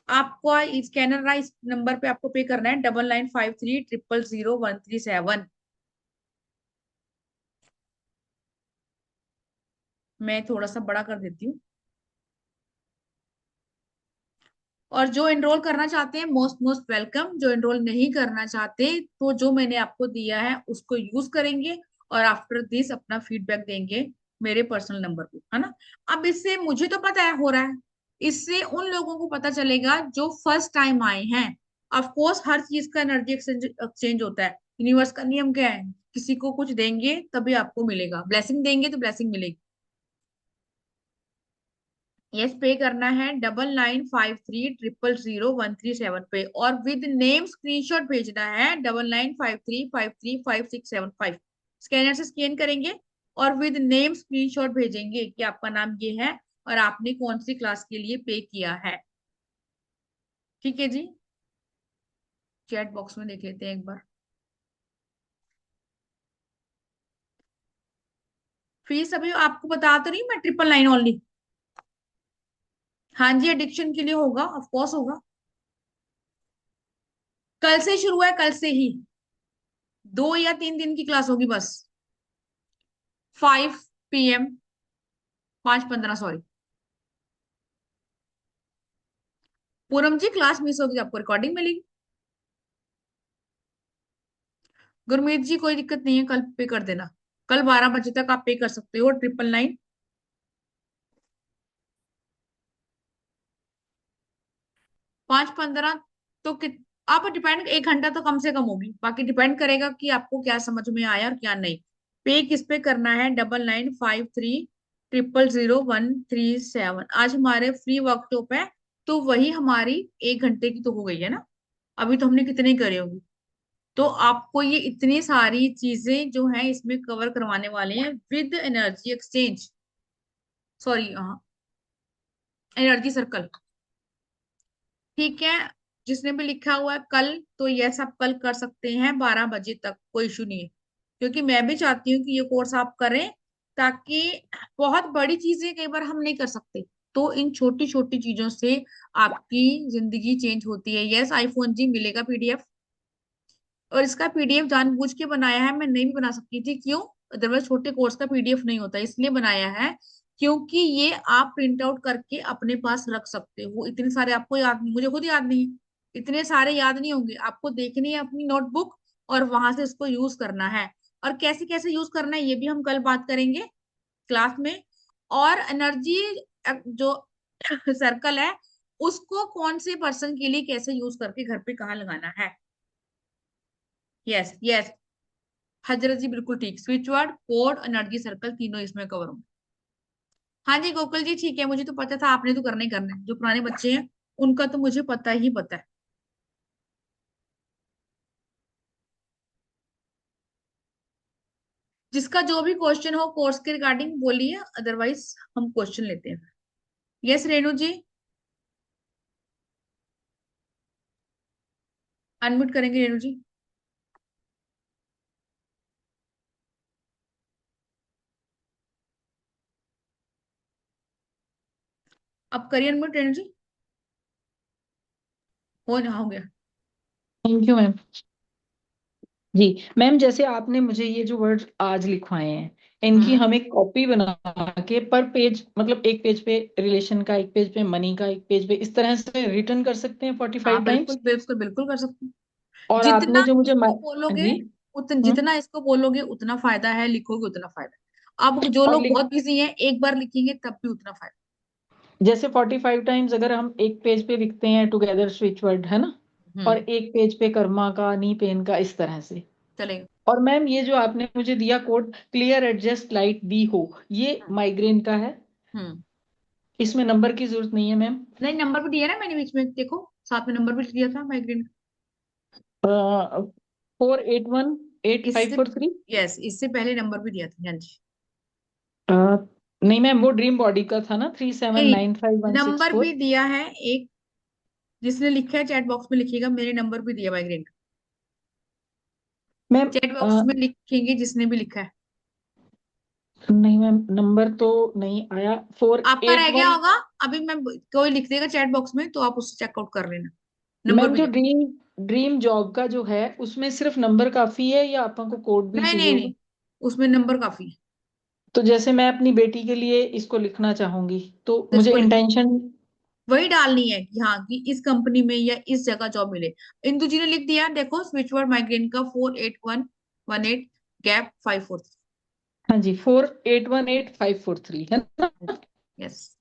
आपको स्कैनर ना इस नंबर पे आपको पे करना है 9953 000 137। मैं थोड़ा सा बड़ा कर देती हूँ। और जो एनरोल करना चाहते हैं मोस्ट मोस्ट वेलकम, जो एनरोल नहीं करना चाहते तो जो मैंने आपको दिया है उसको यूज करेंगे और आफ्टर दिस अपना फीडबैक देंगे मेरे पर्सनल नंबर पे, है ना। अब इससे मुझे तो पता है हो रहा है, इससे उन लोगों को पता चलेगा जो फर्स्ट टाइम आए हैं। ऑफ कोर्स हर चीज का एनर्जी एक्सचेंज होता है। यूनिवर्स का नियम क्या है, किसी को कुछ देंगे तभी आपको मिलेगा, ब्लेसिंग देंगे तो ब्लेसिंग मिलेगी। यस, पे करना है 9953 000 137 पे, और विद नेम स्क्रीनशॉट भेजना है 9953 535675। स्कैनर से स्कैन करेंगे और विद नेम स्क्रीनशॉट भेजेंगे कि आपका नाम ये है और आपने कौन सी क्लास के लिए पे किया है। ठीक है जी, चैट बॉक्स में देख लेते हैं एक बार। फीस अभी आपको बता तो रही हूँ मैं, 999 ओनली। हाँ जी, एडिक्शन के लिए होगा, ऑफ कोर्स होगा। कल से शुरू है, कल से ही 2 या 3 दिन की क्लास होगी बस। 5 PM, 5:15 सॉरी। पूनम जी क्लास मिस होगी, आपको रिकॉर्डिंग मिलेगी। गुरमीत जी कोई दिक्कत नहीं है, कल पे कर देना। कल 12 बजे तक आप पे कर सकते हो 999। 5:15 तो आप डिपेंड, 1 घंटा तो कम से कम होगी, बाकी डिपेंड करेगा कि आपको क्या समझ में आया और क्या नहीं। पे किस पे करना है, 9953 000 137। आज हमारे फ्री वर्कशॉप है, तो वही हमारी 1 घंटे की तो हो गई है ना। अभी तो हमने कितने करे होंगे। तो आपको ये इतनी सारी चीजें जो हैं इसमें कवर करवाने वाले हैं विद एनर्जी एक्सचेंज, सॉरी हाँ, एनर्जी सर्कल। ठीक है, जिसने भी लिखा हुआ है कल, तो ये सब कल कर सकते हैं 12 बजे तक, कोई इशू नहीं है। क्योंकि मैं भी चाहती हूँ कि ये कोर्स आप करें, ताकि बहुत बड़ी चीजें कई बार हम नहीं कर सकते, तो इन छोटी छोटी चीजों से आपकी जिंदगी चेंज होती है। यस, आईफोन जी मिलेगा पीडीएफ। और इसका पीडीएफ जानबूझ के बनाया है, मैं नहीं भी बना सकती थी, क्यों? अदरवाइज छोटे कोर्स का पीडीएफ नहीं होता, इसलिए बनाया है क्योंकि ये आप प्रिंट आउट करके अपने पास रख सकते हो। इतने सारे आपको याद नहीं, मुझे खुद याद नहीं है, इतने सारे याद नहीं होंगे। आपको देखनी है अपनी नोटबुक और वहां से इसको यूज करना है। और कैसे कैसे यूज करना है ये भी हम कल बात करेंगे क्लास में। और एनर्जी जो सर्कल है उसको कौन से पर्सन के लिए कैसे यूज करके घर पे कहाँ लगाना है। यस यस, हजरत जी बिल्कुल ठीक, switch word code energy circle तीनों इसमें कवर होंगे। हाँ जी गोकुल जी ठीक है, मुझे तो पता था आपने तो करना ही करना है। जो पुराने बच्चे हैं उनका तो मुझे पता ही पता है। जिसका जो भी क्वेश्चन हो कोर्स के रिगार्डिंग बोलिए, अदरवाइज हम क्वेश्चन लेते हैं। यस रेणु जी, अनम्यूट करेंगे रेणु जी। अब करिए अनम्यूट रेणु जी। हो गया। Thank you ma'am. जी मैम, जैसे आपने मुझे ये जो वर्ड आज लिखवाए हैं, इनकी हाँ हम एक कॉपी बना के पर पेज, मतलब एक पेज पे रिलेशन का, एक पेज पे मनी का, एक पेज पे इस तरह से रिटर्न कर सकते हैं 45 हाँ, बिल्कुल टाइम्स। बिल्कुल बिल्कुल कर सकते हैं। और आपने जितना जो मुझे इसको बोलोगे जी जितना इसको बोलोगे उतना फायदा है, लिखोगे उतना फायदा है। अब जो और लोग बहुत बिजी हैं एक बार लिखेंगे तब भी उतना फायदा। जैसे 45 टाइम्स अगर हम एक पेज पे लिखते हैं टुगेदर स्विच वर्ड, है ना, और हम्म। एक पेज पे कर्मा का, नी पेन का, इस तरह से। चलेगा। और मैम ये जो आपने मुझे दिया code, clear adjust light be हो, ये माइग्रेन का है, हम्म। इसमें नंबर की जरूरत नहीं है मैम। नहीं, नंबर भी दिया ना मैंने बीच में, देखो साथ में नंबर भी दिया था माइग्रेन 4818 इससे 543। यस, इससे पहले नंबर भी दिया था, हाँ जी। नहीं मैम, वो ड्रीम बॉडी का था ना, थ्री सेवन नहीं, nine five one six number भी फोर दिया है एक, जिसने लिखा है चैट बॉक्स में लिखिएगा, मेरे नंबर भी दिया माइग्रेन का। मैम। चैट बॉक्स में लिखेंगे जिसने भी लिखा है। नहीं मैम, नंबर तो नहीं आया। फोर आपका एट रह गया वन होगा, अभी मैं कोई लिख देगा चैट बॉक्स में तो आप उससे चेकआउट कर लेना, नंबर मैम, भी जो है। ड्रीम ड्रीम जॉब का जो है, उसमें सिर्फ नंबर काफी है या आपको कोड भी नहीं चाहिए नहीं होगा? नहीं, उसमें नंबर काफी है। तो जैसे मैं अपनी बेटी के लिए इसको लिखना चाहूंगी, तो तो मुझे इसको लिख, इंटेंशन। वही डालनी है कि हाँ कि इस कंपनी में या इस जगह जॉब मिले। इंदु जी ने लिख दिया, देखो स्विच वर्ड माइग्रेन का 48118 गैप 543। हाँ जी, 4818 543 है ना? यस।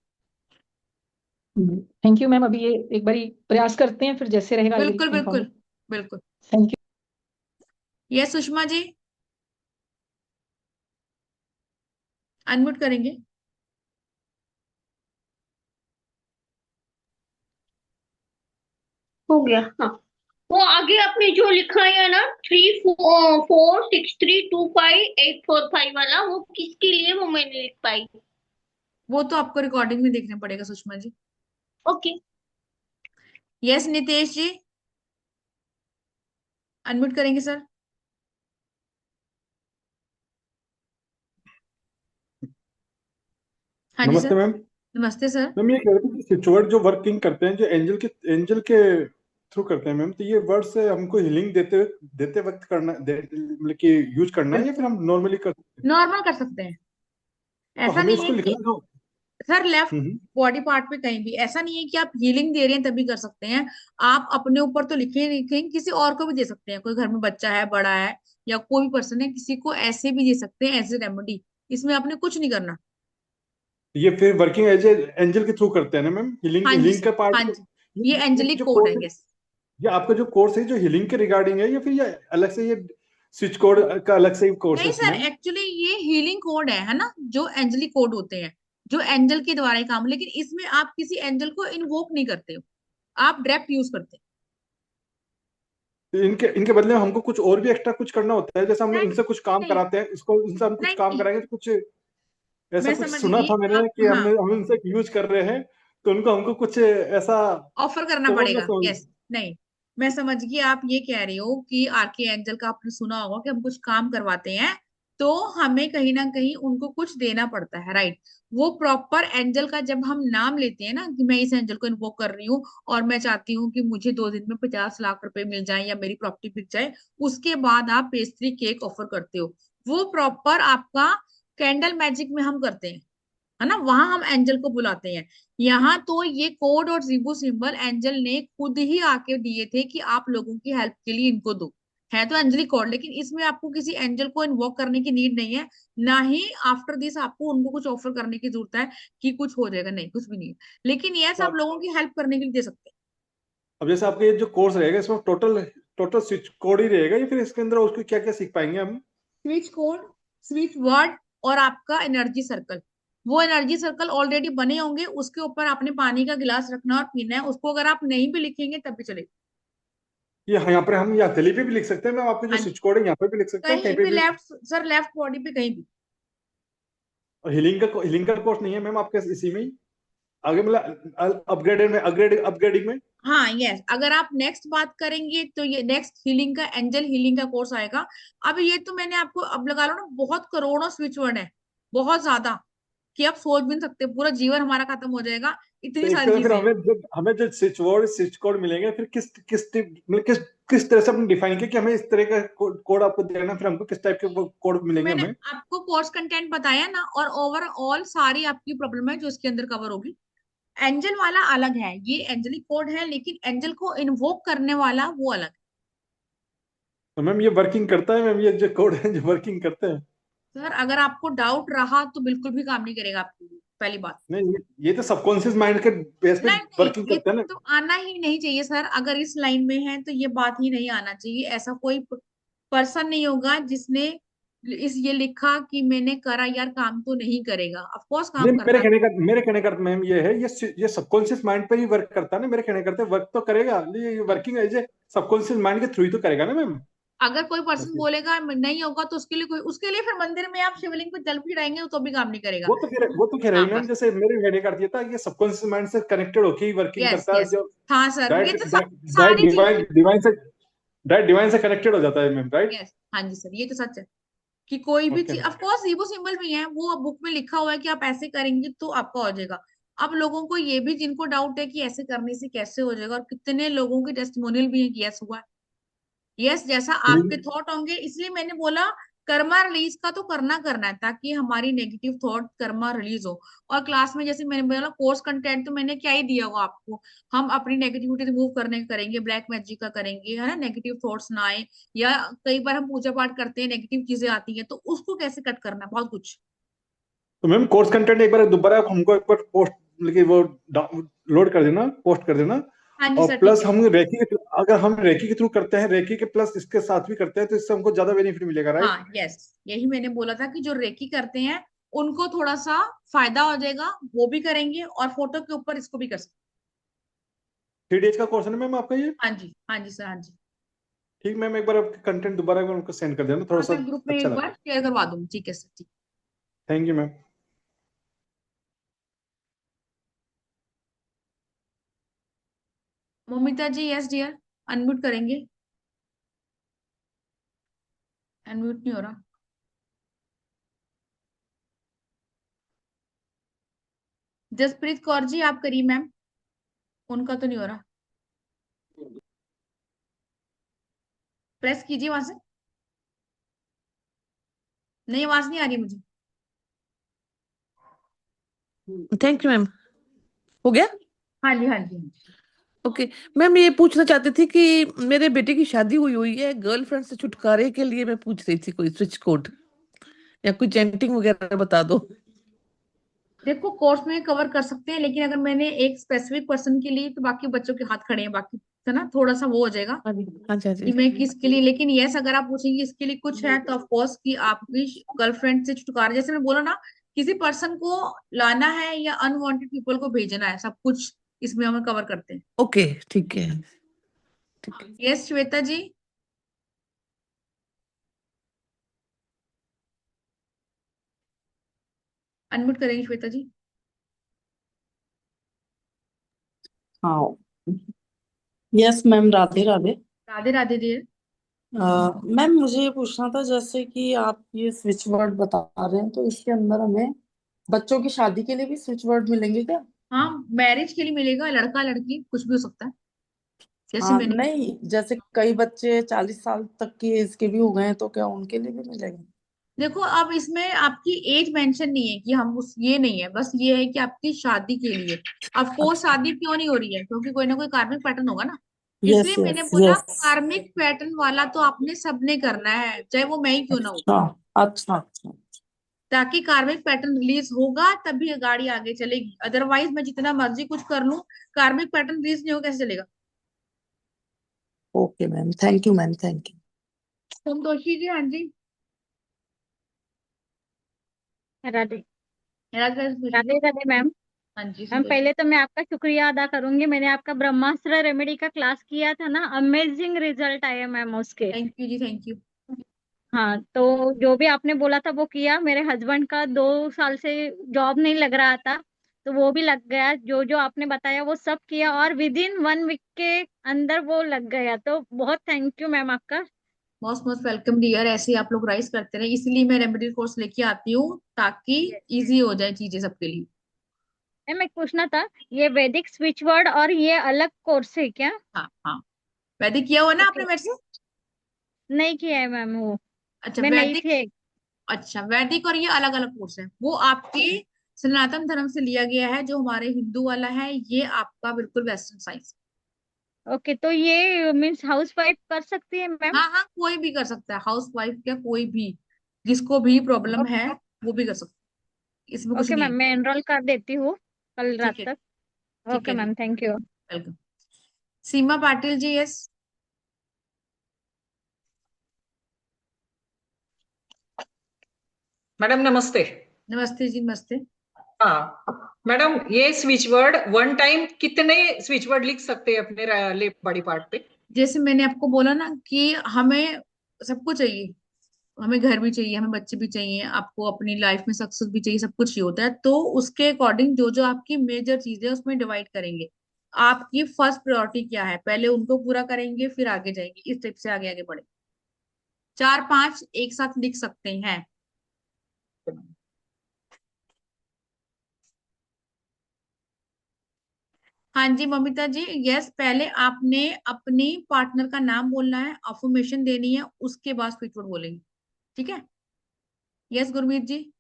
Thank you ma'am. अभी ये एक बारी प्रयास करते हैं, फिर जैसे रहेगा आई विल बिल्कुल इन्फॉर्म। बिल्कुल बिल्कुल। Thank you. Yes Sushma ji, unmute करेंगे। हो गया, हाँ। वो आगे आपने जो लिखा है ना, 34632584 वाला, वो किसके लिए, वो मैं नहीं लिख पाई। वो तो आपको रिकॉर्डिंग में देखना पड़ेगा सुषमा जी। ओके। यस नितेश जी, अनम्यूट करेंगे सर। हाँ जी नमस्ते सर। मैम। नमस्ते सर। मैम ये कह रहे थे कि स्विचवर्ड जो वर्किंग करते हैं, जो एंजल के थ्रू करते हैं मैम, तो ये वर्ड से हमको हीलिंग देते वक्त मतलब कि यूज करना है या बिल्कुल फिर हम नॉर्मली कर सकते हैं? नॉर्मल कर सकते हैं, तो ऐसा हमें नहीं है इसको कि लिखना जो। सर लेफ्ट हम्म। बॉडी पार्ट पे कहीं भी, ऐसा नहीं है कि आप हीलिंग दे रहे हैं तभी कर सकते हैं। आप अपने ऊपर तो लिखे लिखेंगे, किसी और को भी दे सकते हैं, कोई घर में बच्चा है, बड़ा है, या कोई भी पर्सन है, किसी को ऐसे भी दे सकते हैं एज ए रेमेडी। इसमें आपने कुछ नहीं करना। ये फिर वर्किंग एज एंजल के थ्रू करते हैं ना मैम, हीलिंग हाँ जी हीलिंग सर, का पार्ट। हाँ जी, ये ये एंजेलिक जो कोड कोर्स है, है, यस। ये आपका जो कोर्स है जो हीलिंग के रिगार्डिंग है, या फिर ये अलग से, ये स्विच कोड का अलग से कोर्स है नहीं सर, मैम? एक्चुअली ये हीलिंग कोड है ना, जो एंजेलिक कोड होते हैं, जो एंजल के द्वारा ही काम, लेकिन इसमें आप किसी एंजल को इन्वोक नहीं करते हो, आप डायरेक्ट यूज करते इनके इनके बदले में हमको कुछ और भी एक्स्ट्रा कुछ करना होता है, जैसे हमने हैं। इनसे कुछ काम नहीं कराते हैं, इसको इनसे हम कुछ नहीं काम नहीं, कराएंगे तो कुछ ऐसा मैं कुछ समझ सुना गई था मैंने आप, कि हाँ, हम इनसे यूज कर रहे हैं, तो उनको हमको कुछ ऐसा। ऑफर करना तो वो मैं पड़ेगा, समझ। यस। नहीं, मैं समझ गई, आप ये कह रहे हो कि आरके एंजल का आपने सुना होगा कि हम कुछ काम करवाते हैं तो हमें कहीं ना कहीं उनको कुछ देना पड़ता है, राइट। वो प्रॉपर एंजल का जब हम नाम लेते हैं ना कि मैं इस एंजल को इन्वोक कर रही हूँ और मैं चाहती हूँ कि मुझे 2 दिन में 50 लाख रुपए मिल जाए या मेरी प्रॉपर्टी बिक जाए, उसके बाद आप पेस्ट्री केक ऑफर करते हो। वो प्रॉपर आपका कैंडल मैजिक में हम करते हैं, है ना, वहां हम एंजल को बुलाते हैं। यहाँ तो ये कोड और जीबू सिंबल एंजल ने खुद ही आके दिए थे कि आप लोगों की हेल्प के लिए इनको दो। है तो एंजली कोड, लेकिन इसमें आपको किसी एंजल को इन्वोक करने की नीड नहीं है, ना ही आफ्टर दिस आपको उनको कुछ ऑफर करने की जरूरत है कि कुछ हो जाएगा, नहीं कुछ भी नहीं है। लेकिन यस, तो आप लोगों की हेल्प करने के लिए दे सकते हैं। अब जैसे आपका ये जो कोर्स रहेगा, इसमें टोटल टोटल स्विच कोड ही रहेगा, या फिर इसके अंदर उसको क्या क्या सीख पाएंगे हम? स्विच कोड, स्विच वर्ड, और आपका एनर्जी सर्कल। वो एनर्जी सर्कल ऑलरेडी बने होंगे, उसके ऊपर आपने पानी का गिलास रखना और पीना है उसको, अगर आप नहीं भी लिखेंगे तब भी चलेगा। ये यहाँ पर हम या गली पे भी लिख सकते हैं मैम, आपके जो हाँ जी, स्विच कोड है यहाँ पे भी लिख सकते हैं, कहीं कहीं पे भी भी? लेफ्ट सर, लेफ्ट बॉडी पे कहीं भी। और हीलिंग का कोर्स नहीं है मैम आपके इसी में ही आगे, मतलब अपग्रेडेड में, अपग्रेडिंग में? हाँ यस, अगर आप नेक्स्ट बात करेंगे तो ये नेक्स्ट हीलिंग का, एंजल हीलिंग का कोर्स आएगा। अब ये तो मैंने आपको अब लगा लो ना, बहुत करोड़ों स्विच वर्ड है, बहुत ज्यादा, कि आप सोच भी नहीं सकते, पूरा जीवन हमारा खत्म हो जाएगा, तो इतनी एक सारी तरह फिर चीजें हैं। हमें जो स्विच कोड मिलेंगे, फिर मतलब किस तरह से अपने डिफाइन किया कि हमें इस तरह का कोड आपको देना, फिर हमको किस टाइप के कोड तो मिलेंगे मैंने हमें? आपको कोर्स कंटेंट बताया ना, और ओवरऑल सारी आपकी प्रॉब्लम है जो इसके अंदर कवर होगी। एंजल वाला अलग है, ये एंजलिक कोड है, लेकिन एंजल को इन्वोक करने वाला वो अलग है। तो मैम ये वर्किंग करता है मैम, ये जो कोड है जो वर्किंग करते हैं? सर अगर आपको डाउट रहा तो बिल्कुल भी काम नहीं करेगा आपके लिए, पहली बात। नहीं, ये तो सबकॉन्शियस माइंड के बेस पे नहीं नहीं, वर्किंग ये करते हैं ना। तो आना ही नहीं चाहिए सर। अगर इस लाइन में है तो ये बात ही नहीं आना चाहिए। ऐसा कोई पर्सन नहीं होगा जिसने इस ये लिखा कि मैंने करा यार, काम तो नहीं करेगा, ऑफ कोर्स नहीं, काम करता है। मेरे कहने का मैम ये है, ये सबकॉन्शियस माइंड पर ही वर्क करता है ना। मेरे कहने करते वर्क तो करेगा, ये working as a subconscious mind के थ्रू ही तो करेगा ना मैम। अगर कोई पर्सन वैसे बोलेगा नहीं होगा तो उसके लिए कोई, उसके लिए फिर मंदिर में आप शिवलिंग पे जल चढ़ाएंगे तो भी काम नहीं करेगा। वो तो कह रही हाँ मैम, बस। जैसे मेरे कहने का अर्थ ये था, ये सबकॉन्शियस माइंड से कनेक्टेड होके ही वर्किंग यस करता है, यस। जो हाँ सर, ये डायरेक्ट तो डायरेक्ट सारी चीजें। डिवाइन से कनेक्टेड हो जाता है मैम, राइट? यस हाँ जी सर, ये तो सच है कि कोई भी ओके चीज, ma'am. Of course ego symbol भी है, वो बुक में लिखा हुआ है कि आप ऐसे करेंगे तो आपका हो जाएगा। अब लोगों को ये भी, जिनको डाउट है कि ऐसे करने से कैसे हो जाएगा, और कितने लोगों के टेस्टिमोनियल भी है कि यस हुआ है। यस, जैसा आपके थॉट होंगे, इसलिए मैंने बोला कर्मा रिलीज का तो करना करना है, ताकि हमारी नेगेटिव थॉट कर्मा रिलीज हो। और क्लास में जैसे मैंने बोला कोर्स कंटेंट तो मैंने क्या ही दिया हुआ आपको। हम अपनी नेगेटिविटी रिमूव करने का करेंगे, ब्लैक मैजिक का करेंगे, है ना, नेगेटिव थॉट्स ना आए। या कई बार हम पूजा पाठ करते हैं, नेगेटिव चीजें आती हैं, तो उसको कैसे कट करना है, बहुत कुछ। तो मैम कोर्स कंटेंट एक बार दोबारा हमको एक बार पोस्ट, मतलब वो लोड कर देना, पोस्ट कर देना। हाँ जी और सर, ठीक प्लस है। हम अगर हम रेकी के थ्रू करते हैं, रेकी के प्लस इसके साथ भी करते हैं, तो इससे हमको ज्यादा बेनिफिट मिलेगा, राइट? हाँ यस, यही मैंने बोला था कि जो रेकी करते हैं उनको थोड़ा सा फायदा हो जाएगा, वो भी करेंगे और फोटो के ऊपर इसको भी कर सकते 3 डेज का कोर्स है ना मैम आपका ये? हैं। हाँ जी हाँ जी सर, हाँ जी। ठीक मैम, एक बार आपके कंटेंट दोबारा एक बार उनको सेंड कर देना, थोड़ा हाँ सा मैं ग्रुप में अच्छा एक बार लगा। शेयर करवा दूंगी, ठीक है सर, ठीक। Thank you ma'am. Moumita ji, yes dear, unmute करेंगे। अनम्यूट नहीं हो रहा। जसप्रीत कौर जी आप करिए मैम, उनका तो नहीं हो रहा। प्रेस कीजिए वहां से। नहीं, आवाज नहीं आ रही मुझे। Thank you ma'am. हो गया। हाँ जी हाँ जी हाँ जी। ओके। मैम ये पूछना चाहती थी कि मेरे बेटे की शादी हुई हुई है, गर्लफ्रेंड से छुटकारे के लिए मैं पूछ रही थी कोई स्विच कोड या कोई चैंटिंग वगैरह बता दो। देखो कोर्स में कवर कर सकते हैं, लेकिन अगर मैंने एक स्पेसिफिक पर्सन के लिए, तो बाकी बच्चों के हाथ खड़े हैं, बाकी है ना, थोड़ा सा वो हो जाएगा हाँ जी हाँ जी हाँ कि जी। मैं किसके लिए। लेकिन यस, अगर आप पूछेंगे इसके लिए कुछ है तो ऑफ कोर्स कि आपकी गर्लफ्रेंड से छुटकारा, जैसे मैं बोला ना, किसी पर्सन को लाना है या अनवांटेड पीपल को भेजना है, सब कुछ इसमें हम कवर करते हैं। ओके ठीक है ठीक है। यस श्वेता जी, अनम्यूट करेंगे श्वेता जी। हाँ। Yes ma'am, Radhe Radhe. Radhe Radhe ji. Ma'am मुझे ये पूछना था, जैसे कि आप ये स्विच वर्ड बता रहे हैं, तो इसके अंदर हमें बच्चों की शादी के लिए भी स्विच वर्ड मिलेंगे क्या? हाँ, मैरिज के लिए मिलेगा, लड़का लड़की कुछ भी हो सकता है, जैसे हाँ मैंने। नहीं, जैसे कई बच्चे 40 साल तक की एज के भी हो गए हैं, तो क्या उनके लिए भी मिलेगा? देखो अब इसमें आपकी एज मेंशन नहीं है कि हम उस, ये नहीं है, बस ये है कि आपकी शादी के लिए। अब वो अच्छा। शादी क्यों नहीं हो रही है, क्योंकि कोई ना कोई कार्मिक पैटर्न होगा ना। यस इसलिए मैंने यस बोला यस। कार्मिक पैटर्न वाला तो आपने सबने करना है, चाहे वो मैं ही क्यों ना हो। अच्छा अच्छा अच्छा। ताकि कार्मिक पैटर्न रिलीज होगा तभी ये गाड़ी आगे चलेगी, अदरवाइज मैं जितना मर्जी कुछ कर लूं, कार्मिक पैटर्न रिलीज नहीं हो कैसे चलेगा। Okay ma'am, thank you ma'am, thank you. Santoshi ji, हाँ जी। राधे राधे राधे। राधे राधे मैम। हाँ जी मैम संतोषी। पहले तो मैं आपका शुक्रिया अदा करूंगी, मैंने आपका ब्रह्मास्त्र रेमेडी का क्लास किया था ना, अमेजिंग रिजल्ट आया मैम उसके। थैंक यू जी, थैंक यू। हाँ, तो जो भी आपने बोला था वो किया। मेरे हस्बैंड का 2 साल से जॉब नहीं लग रहा था, तो वो भी लग गया। जो जो आपने बताया वो सब किया, और विद इन 1 वीक के अंदर वो लग गया। तो बहुत थैंक यू मैम आपका। मोस्ट मोस्ट वेलकम डियर, ऐसे ही आप लोग राइज करते रहे, इसलिए मैं रेमेडी कोर्स लेके आती हूँ ताकि इजी हो जाए चीजें सबके लिए। मैम एक पूछना था, ये वैदिक स्विच वर्ड और ये अलग कोर्स है क्या? हाँ हाँ, वैदिक किया हुआ ना आपने ओके। मेरे से। नहीं किया है मैम वो, अच्छा मैं नहीं वैदिक। थी। अच्छा वैदिक और ये अलग अलग कोर्स है, वो आपके सनातन धर्म से लिया गया है, जो हमारे हिंदू वाला है ये आपका बिल्कुल वेस्टर्न साइंस। ओके, तो ये मीन्स हाउस वाइफ कर सकती है मैम? हाँ हाँ, कोई भी कर सकता है, हाउस वाइफ क्या, कोई भी जिसको भी प्रॉब्लम है वो भी कर सकता है, इसमें कुछ ओके नहीं मैम, है। मैं एनरोल कर देती हूँ कल रात ठीक है, तक। ठीक ओके है जी, ma'am, thank you. Welcome. Seema Patil ji, yes. Madam नमस्ते। नमस्ते जी, नमस्ते। हाँ मैडम, ये स्विच वर्ड वन टाइम कितने स्विच वर्ड लिख सकते हैं अपने लेफ्ट बॉडी पार्ट पे? जैसे मैंने आपको बोला ना कि हमें सबको चाहिए, हमें घर भी चाहिए, हमें बच्चे भी चाहिए, आपको अपनी लाइफ में सक्सेस भी चाहिए, सब कुछ ही होता है, तो उसके अकॉर्डिंग जो जो आपकी मेजर चीजें हैं, उसमें डिवाइड करेंगे। आपकी फर्स्ट प्रायोरिटी क्या है, पहले उनको पूरा करेंगे, फिर आगे जाएंगे, इस टाइप से आगे आगे बढ़े। 4 5 एक साथ लिख सकते हैं। हाँ जी ममिता जी, यस, पहले आपने अपनी पार्टनर का नाम बोलना है, अफर्मेशन देनी है, उसके बाद स्पीच वर्ड बोलेंगे। ठीक है, yes Gurmeet ji.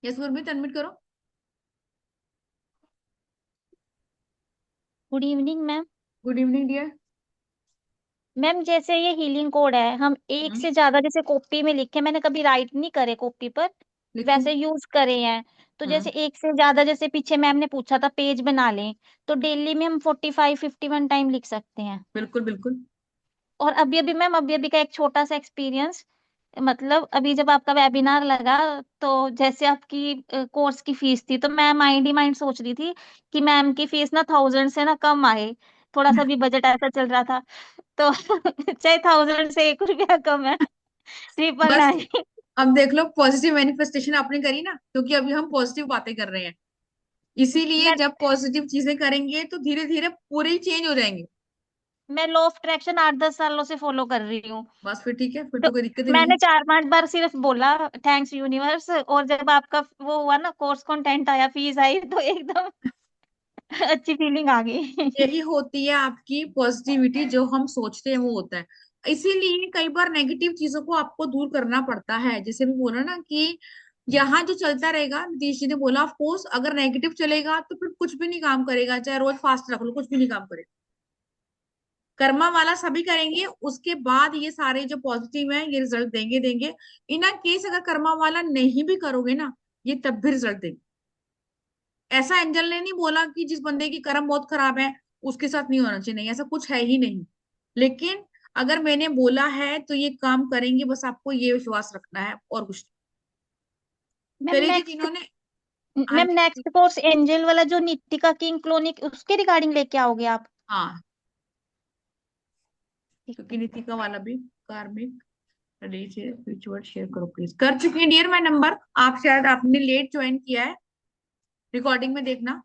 Yes Gurmeet, unmute करो। Good evening ma'am. Good evening dear. Ma'am जैसे ये हीलिंग कोड है, हम एक से ज्यादा जैसे कॉपी में लिखे, मैंने कभी राइट नहीं करे कॉपी पर, लिखो। वैसे यूज करे हैं। तो हम्म, जैसे एक से ज्यादा, जैसे पीछे मैम ने पूछा था पेज बना लें, तो डेली में हम 45-51 टाइम लिख सकते हैं। बिल्कुल बिल्कुल। और अभी अभी मैम, अभी अभी का एक छोटा सा एक्सपीरियंस, मतलब अभी जब आपका वेबिनार लगा, तो जैसे आपकी कोर्स की फीस थी, तो मैं माइंड ही माइंड सोच रही थी कि मैम की फीस ना 1000 से ना कम आए। थोड़ा सा भी बजट ऐसा चल रहा था, तो चाहे 1000 से 1 रुपया कम है, ट्रिपल बस, 9। अब देख लो, पॉजिटिव मैनिफेस्टेशन आपने करी ना, क्योंकि अभी हम पॉजिटिव बातें कर रहे हैं, इसीलिए मैं जब पॉजिटिव चीजें करेंगे तो धीरे धीरे पूरे ही चेंज हो जाएंगे। मैं लॉ ऑफ अट्रैक्शन 8-10 सालों से फॉलो कर रही हूँ। बस फिर ठीक है, फिर तो तो कोई दिक्कत ही नहीं मैंने है। 4-5 बार सिर्फ बोला थैंक्स यूनिवर्स, और जब आपका वो हुआ ना, कोर्स कंटेंट आया, फीस आई, तो एकदम अच्छी फीलिंग आ गई। यही होती है आपकी पॉजिटिविटी, जो हम सोचते हैं वो होता है। इसीलिए कई बार नेगेटिव चीजों को आपको दूर करना पड़ता है, जैसे मैं बोला ना कि यहाँ जो चलता रहेगा, नीतीश जी ने बोला, ऑफ कोर्स अगर नेगेटिव चलेगा तो फिर कुछ भी नहीं काम करेगा, चाहे रोज फास्ट रख लो, कुछ भी नहीं काम करेगा। कर्मा वाला सभी करेंगे, उसके बाद ये सारे जो पॉजिटिव है ये रिजल्ट देंगे देंगे। इन केस अगर कर्मा वाला नहीं भी करोगे ना, ये तब भी रिजल्ट देंगे। ऐसा एंजल ने नहीं बोला कि जिस बंदे की कर्म बहुत खराब है उसके साथ नहीं होना चाहिए, नहीं, ऐसा कुछ है ही नहीं। लेकिन अगर मैंने बोला है तो ये काम करेंगे, बस आपको ये विश्वास रखना है, और कुछ नहीं। मैम चलिए जी, नेक्स्ट जिन्होंने, हाँ मैम जी, नेक्स्ट कोर्स एंजल वाला जो नितिका किंग क्लोनिक, उसके रिगार्डिंग लेके आओगे आप? हाँ, ठीक क्योंकि है। नीतिका वाला भी कार्मिक रिचुअल शेयर करो प्लीज, कर चुकी है डियर मैं नंबर, आप शायद आपने लेट ज्वाइन किया है, रिकॉर्डिंग में देखना।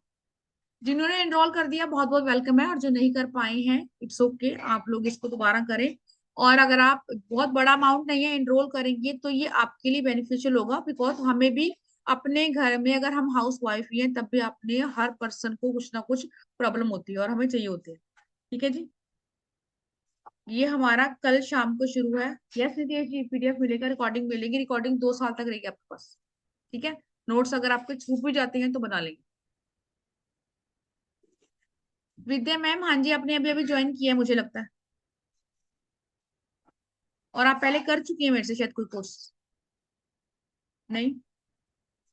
जिन्होंने एनरोल कर दिया बहुत बहुत वेलकम है, और जो नहीं कर पाए हैं इट्स ओके, आप लोग इसको दोबारा करें। और अगर आप बहुत बड़ा अमाउंट नहीं है एनरोल करेंगे तो ये आपके लिए बेनिफिशियल होगा, बिकॉज हमें भी अपने घर में, अगर हम हाउस वाइफ ही हैं तब भी अपने हर पर्सन को कुछ ना कुछ प्रॉब्लम होती है और हमें चाहिए होती है। ठीक है जी, ये हमारा कल शाम को शुरू है। यस नितेश जी, पीडीएफ मिलेगा, रिकॉर्डिंग मिलेगी, रिकॉर्डिंग 2 साल तक रहेगी आपके पास। ठीक है, नोट्स अगर आपके छूट भी जाते हैं तो बना लेंगे। विद्या मैम, हाँ जी, आपने अभी अभी ज्वाइन किया है मुझे लगता है, और आप पहले कर चुकी हैं मेरे से शायद कोई कोर्स। नहीं,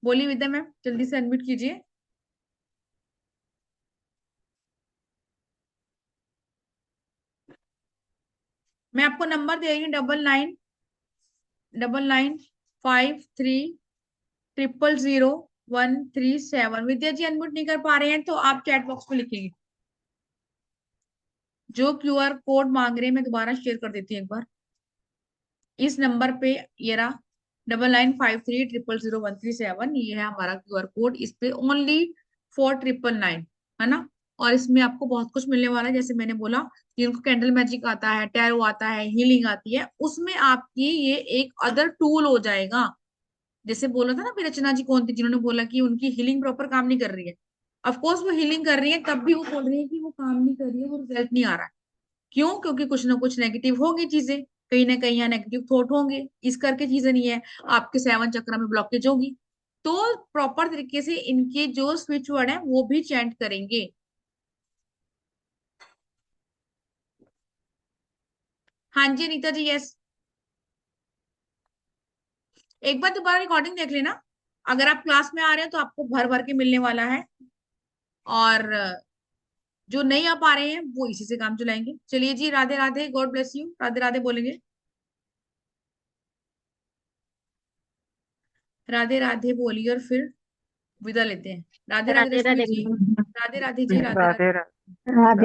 बोलिए विद्या मैम, जल्दी से अनम्यूट कीजिए। मैं आपको नंबर दे रही हूँ, 999953000137। विद्या जी अनम्यूट नहीं कर पा रहे हैं तो आप चैट बॉक्स में लिखेंगे, जो क्यूआर कोड मांग रहे हैं मैं दोबारा शेयर कर देती हूँ एक बार। इस नंबर पे, ये रहा, 9953000137, ये है हमारा क्यूआर कोड, इस पे ओनली 4999, है ना। और इसमें आपको बहुत कुछ मिलने वाला है, जैसे मैंने बोला, जिनको कैंडल मैजिक आता है, टैरो आता है, हीलिंग आती है, उसमें आपकी ये एक अदर टूल हो जाएगा। जैसे बोला था ना, फिर रचना जी कौन थी जिन्होंने बोला कि उनकी हीलिंग प्रॉपर काम नहीं कर रही है, ऑफ कोर्स वो हीलिंग कर रही है, तब भी वो बोल रही है कि वो काम नहीं कर रही है, वो रिजल्ट नहीं आ रहा है। क्यों? क्योंकि कुछ ना कुछ नेगेटिव होगी चीजें, कहीं ना कहीं यहाँ नेगेटिव थॉट होंगे, इस करके चीजें नहीं है, आपके 7 चक्र में ब्लॉकेज होगी। तो प्रॉपर तरीके से इनके जो स्विच वर्ड है वो भी चैंट करेंगे। हाँ जी अनीता जी, यस। एक बार दोबारा रिकॉर्डिंग देख लेना, अगर आप क्लास में आ रहे हैं तो आपको भर भर के मिलने वाला है, और जो नहीं आ पा रहे हैं वो इसी से काम चलाएंगे। चलिए जी, Radhe Radhe, god bless you, Radhe Radhe बोलेंगे, राधे राधे बोलिए और फिर विदा लेते हैं। राधे राधे राधे रश्मि राधे जी, मैम। राधे राधे जी, राधे राधे। राधे राधे। राधे